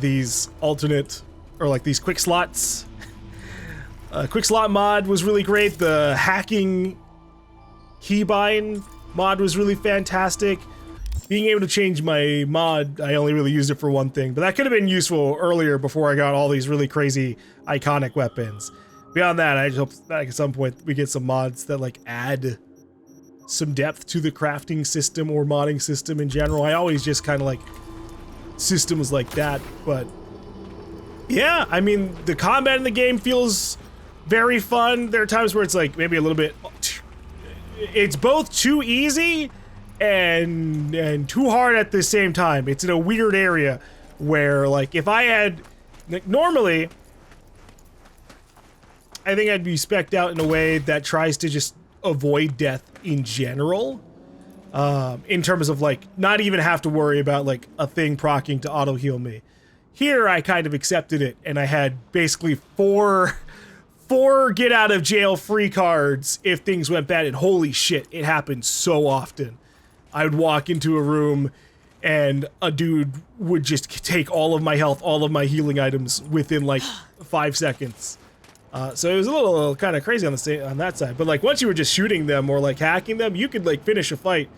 A: these alternate, or like these quick slots. Quick slot mod was really great. The hacking keybind mod was really fantastic. Being able to change my mod, I only really used it for one thing, but that could have been useful earlier before I got all these really crazy iconic weapons. Beyond that, I just hope that at some point we get some mods that like add some depth to the crafting system or modding system in general. I always just kind of like systems like that, but yeah, I mean, the combat in the game feels very fun. There are times where it's like maybe a little bit, it's both too easy and too hard at the same time. It's in a weird area where like if I had, like, normally I think I'd be spec'd out in a way that tries to just avoid death in general, in terms of like not even have to worry about like a thing proccing to auto heal me. Here I kind of accepted it, and I had basically four get out of jail free cards if things went bad, and holy shit, it happened so often. I would walk into a room and a dude would just take all of my health, all of my healing items within like 5 seconds. So it was a little kind of crazy on that side, but like once you were just shooting them or like hacking them, you could like finish a fight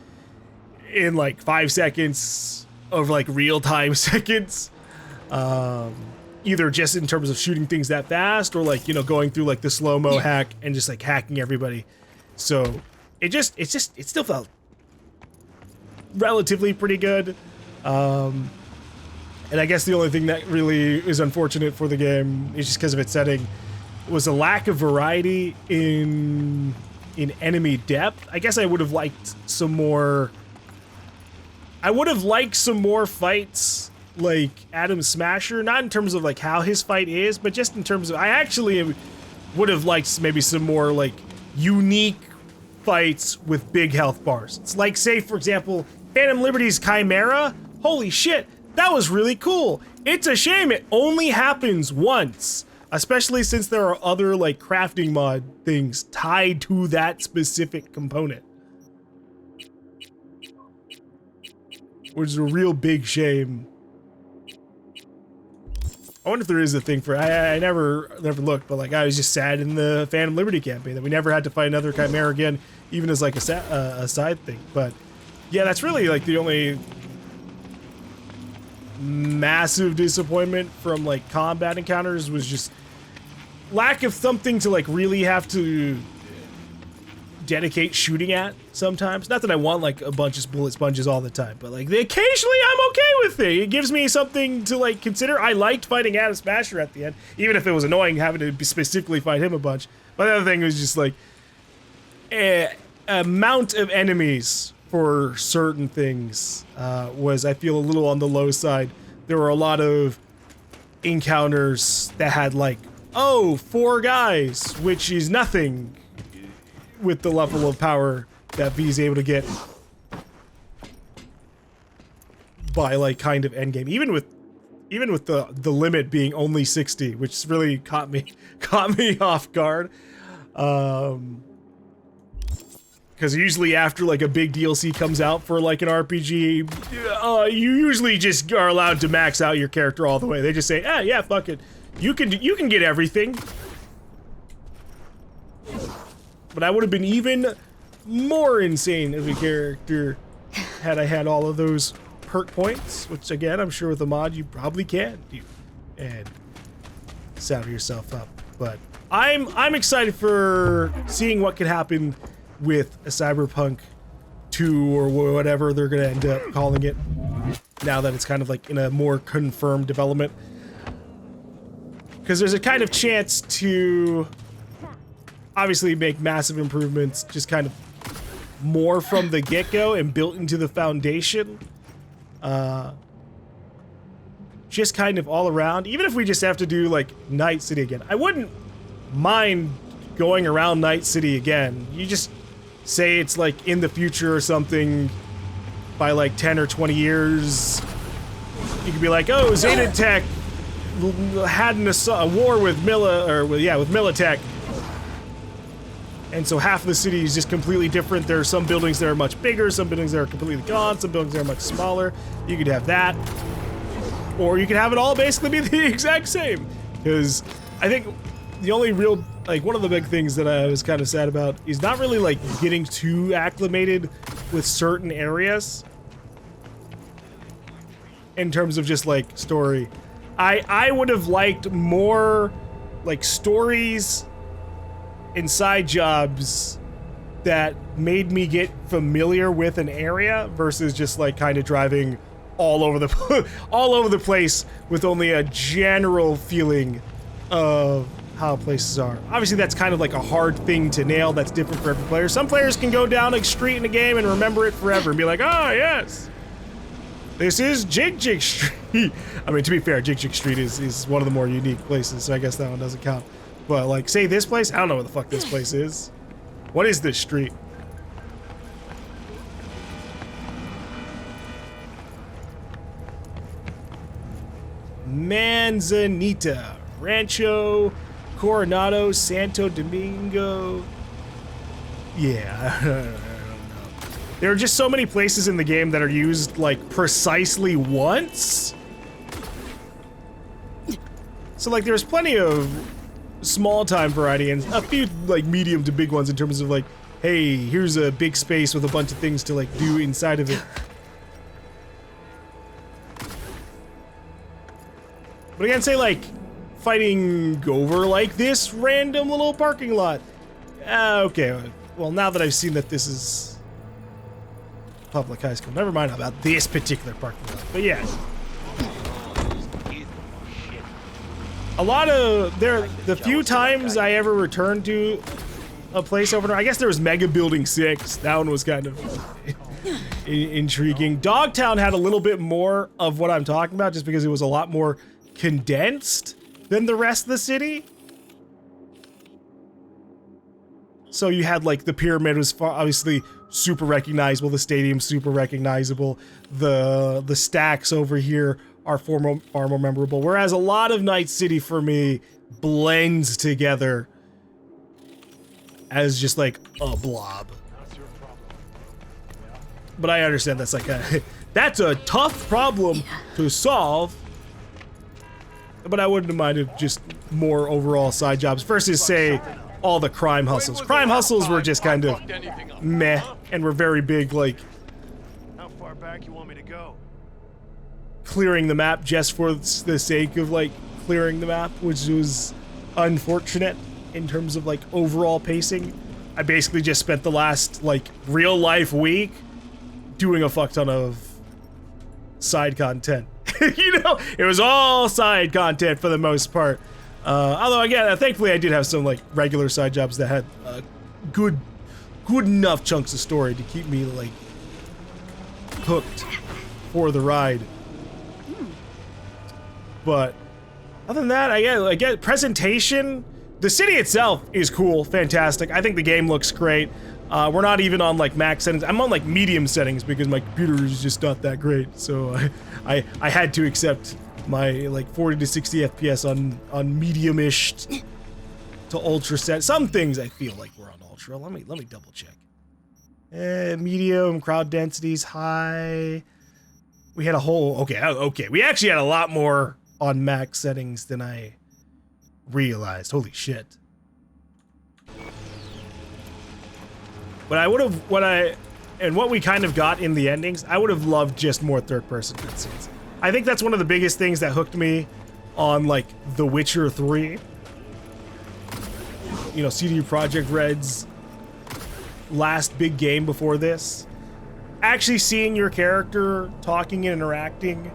A: in like 5 seconds of like real-time seconds. Either just in terms of shooting things that fast, or like, you know, going through like the slow-mo hack and just like hacking everybody. So it still felt relatively pretty good. And I guess the only thing that really is unfortunate for the game is just because of its setting was a lack of variety in enemy depth. I guess I would have liked some more. I would have liked some more fights like Adam Smasher, not in terms of like how his fight is, but just in terms of, I actually would have liked maybe some more like unique fights with big health bars. It's like, say for example, Phantom Liberty's Chimera. Holy shit, that was really cool. It's a shame it only happens once. Especially since there are other like crafting mod things tied to that specific component. Which is a real big shame. I wonder if there is a thing for, I never looked, but like I was just sad in the Phantom Liberty campaign that we never had to fight another Chimera again, even as like a side thing. But yeah, that's really like the only massive disappointment from like combat encounters was just lack of something to like really have to dedicate shooting at sometimes. Not that I want like a bunch of bullet sponges all the time, but like occasionally I'm okay with it. It gives me something to like consider. I liked fighting Adam Smasher at the end, even if it was annoying having to specifically fight him a bunch. But the other thing was just like amount of enemies for certain things was, I feel, a little on the low side. There were a lot of encounters that had like, oh, 4 guys, which is nothing with the level of power that V is able to get by like kind of endgame. Even with the limit being only 60, which really caught me off guard. Because usually after like a big DLC comes out for like an RPG, you usually just are allowed to max out your character all the way. They just say, ah, yeah, fuck it, you can get everything. But I would have been even more insane as a character had I had all of those perk points, which again, I'm sure with a mod you probably can do and saddle yourself up. But I'm excited for seeing what could happen with a Cyberpunk 2 or whatever they're gonna end up calling it, now that it's kind of like in a more confirmed development. Because there's a kind of chance to obviously make massive improvements, just kind of more from the get-go and built into the foundation. Just kind of all around. Even if we just have to do like Night City again, I wouldn't mind going around Night City again. You just say it's like in the future or something by like 10 or 20 years. You could be like, oh, Zeta Tech had a war with Militech. And so half of the city is just completely different. There are some buildings that are much bigger, some buildings that are completely gone, some buildings that are much smaller. You could have that. Or you could have it all basically be the exact same. Because I think the only real, like, one of the big things that I was kind of sad about is not really, like, getting too acclimated with certain areas in terms of just, like, story. I would have liked more, like, stories and side jobs that made me get familiar with an area versus just, like, kind of driving all over the place with only a general feeling of how places are. Obviously, that's kind of like a hard thing to nail. That's different for every player. Some players can go down a street in a game and remember it forever and be like, oh, yes, this is Jig Jig Street. I mean, to be fair, Jig Jig Street is one of the more unique places, so I guess that one doesn't count. But, like, say this place? I don't know what the fuck this place is. What is this street? Manzanita, Rancho Coronado, Santo Domingo. Yeah, I don't know. There are just so many places in the game that are used, like, precisely once. So, like, there's plenty of small time variety and a few, like, medium to big ones in terms of, like, hey, here's a big space with a bunch of things to, like, do inside of it. But again, say, like, fighting over, like, this random little parking lot. Okay, well, now that I've seen that this is public high school, never mind about this particular parking lot. But yeah. A lot of, the few times I ever returned to a place over there, I guess there was Mega Building 6. That one was kind of intriguing. Dogtown had a little bit more of what I'm talking about just because it was a lot more condensed than the rest of the city. So you had, like, the pyramid was obviously super recognizable, the stadium super recognizable, the stacks over here are far more memorable, whereas a lot of Night City for me blends together as just like a blob. But I understand that's like that's a tough problem to solve. But I wouldn't have minded just more overall side jobs versus, say, all the crime hustles. Crime hustles were just kind of meh and were very big, like,
I: how far back you want me to go?
A: clearing the map just for the sake of like clearing the map, which was unfortunate in terms of like overall pacing. I basically just spent the last like real life week doing a fuck ton of side content. You know, it was all side content for the most part. Although again, thankfully I did have some like regular side jobs that had good enough chunks of story to keep me like hooked for the ride. But other than that, I get presentation. The city itself is cool, fantastic. I think the game looks great. We're not even on like max settings. I'm on like medium settings because my computer is just not that great. So I had to accept my like 40 to 60 FPS on medium-ish to ultra set. Some things I feel like we're on ultra. Let me double check. Medium, crowd density's high. We had a whole, okay. We actually had a lot more on max settings than I realized. Holy shit. But what we kind of got in the endings, I would have loved just more third-person cutscenes. I think that's one of the biggest things that hooked me on, like, The Witcher 3. You know, CD Projekt Red's last big game before this. Actually seeing your character talking and interacting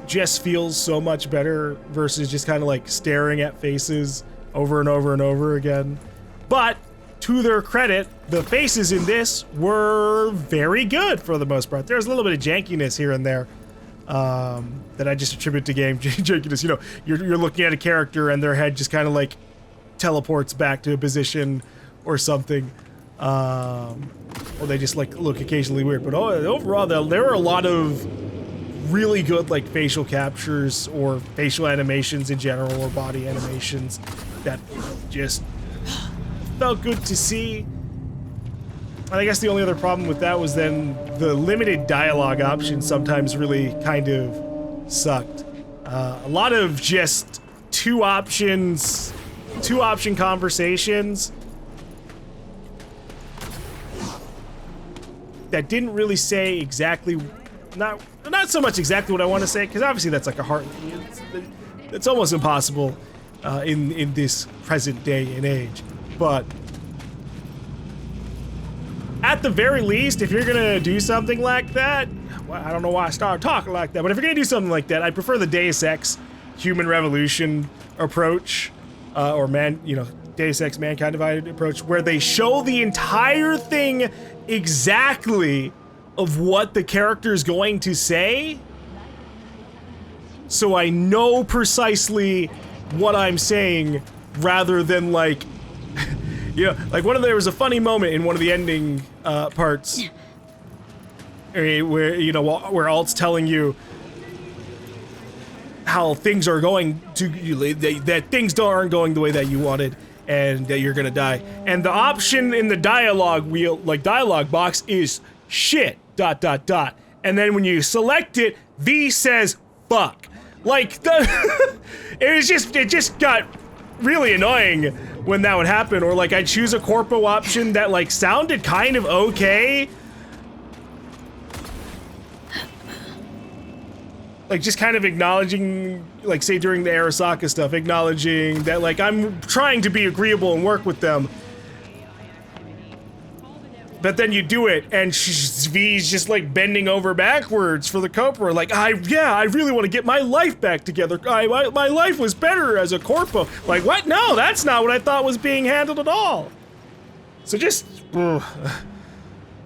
A: just feels so much better versus just kind of like staring at faces over and over and over again. But to their credit, the faces in this were very good for the most part. There's a little bit of jankiness here and there that I just attribute to game jankiness. You know, you're looking at a character and their head just kind of like teleports back to a position or something. Or they just like look occasionally weird. But overall, there were a lot of really good like facial captures or facial animations in general or body animations that just felt good to see. And I guess the only other problem with that was then the limited dialogue options sometimes really kind of sucked. A lot of just two option conversations that didn't really say exactly, not so much exactly what I want to say, because obviously that's like a hard, it's almost impossible in this present day and age. But at the very least, if you're gonna do something like that, well, I don't know why I started talking like that, but if you're gonna do something like that, I prefer the Deus Ex Human Revolution approach, or Deus Ex Mankind Divided approach, where they show the entire thing exactly of what the character is going to say, so I know precisely what I'm saying, rather than like, you know, like there was a funny moment in one of the ending parts where, you know, where Alt's telling you how things are going to, that things aren't going the way that you wanted, and that you're gonna die. And the option in the dialogue wheel, like dialogue box, is shit, ... And then when you select it, V says fuck. Like, it just got really annoying when that would happen. Or like I'd choose a Corpo option that like sounded kind of okay. Like just kind of acknowledging, like say during the Arasaka stuff, acknowledging that like I'm trying to be agreeable and work with them. But then you do it, and V's just like bending over backwards for the Corpo. Like, I really want to get my life back together. My life was better as a Corpo. Like, what? No, that's not what I thought was being handled at all. So just,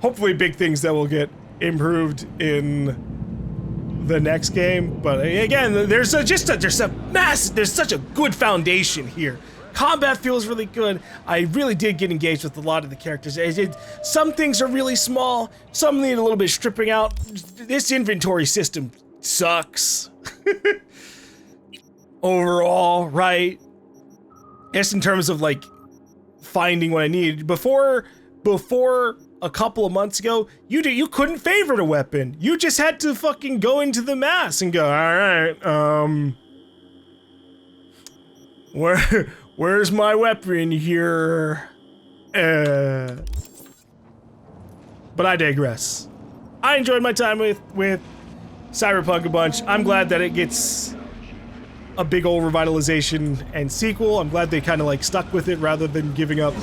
A: hopefully big things that will get improved in the next game. But again, there's such a good foundation here. Combat feels really good. I really did get engaged with a lot of the characters. Some things are really small, some need a little bit stripping out. This inventory system sucks. Overall, right? Just in terms of like finding what I needed. Before a couple of months ago, you couldn't favorite a weapon. You just had to fucking go into the mass and go, alright, where's my weapon here? But I digress. I enjoyed my time with Cyberpunk a bunch. I'm glad that it gets a big old revitalization and sequel. I'm glad they kind of like stuck with it rather than giving up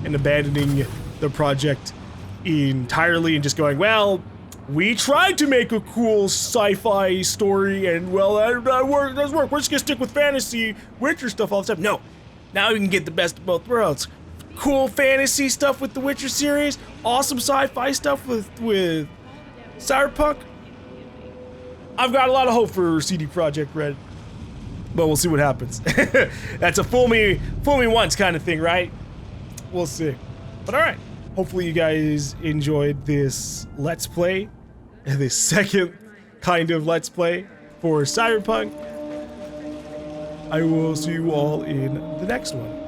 A: and abandoning the project entirely and just going, well, we tried to make a cool sci-fi story and well, that doesn't work. We're just gonna stick with fantasy, Witcher stuff all the time. No, now we can get the best of both worlds. Cool fantasy stuff with the Witcher series, awesome sci-fi stuff with Cyberpunk. I've got a lot of hope for CD Projekt Red, but we'll see what happens. That's a fool me once kind of thing, right? We'll see. But all right, hopefully you guys enjoyed this Let's Play, this second kind of Let's Play for Cyberpunk. I will see you all in the next one.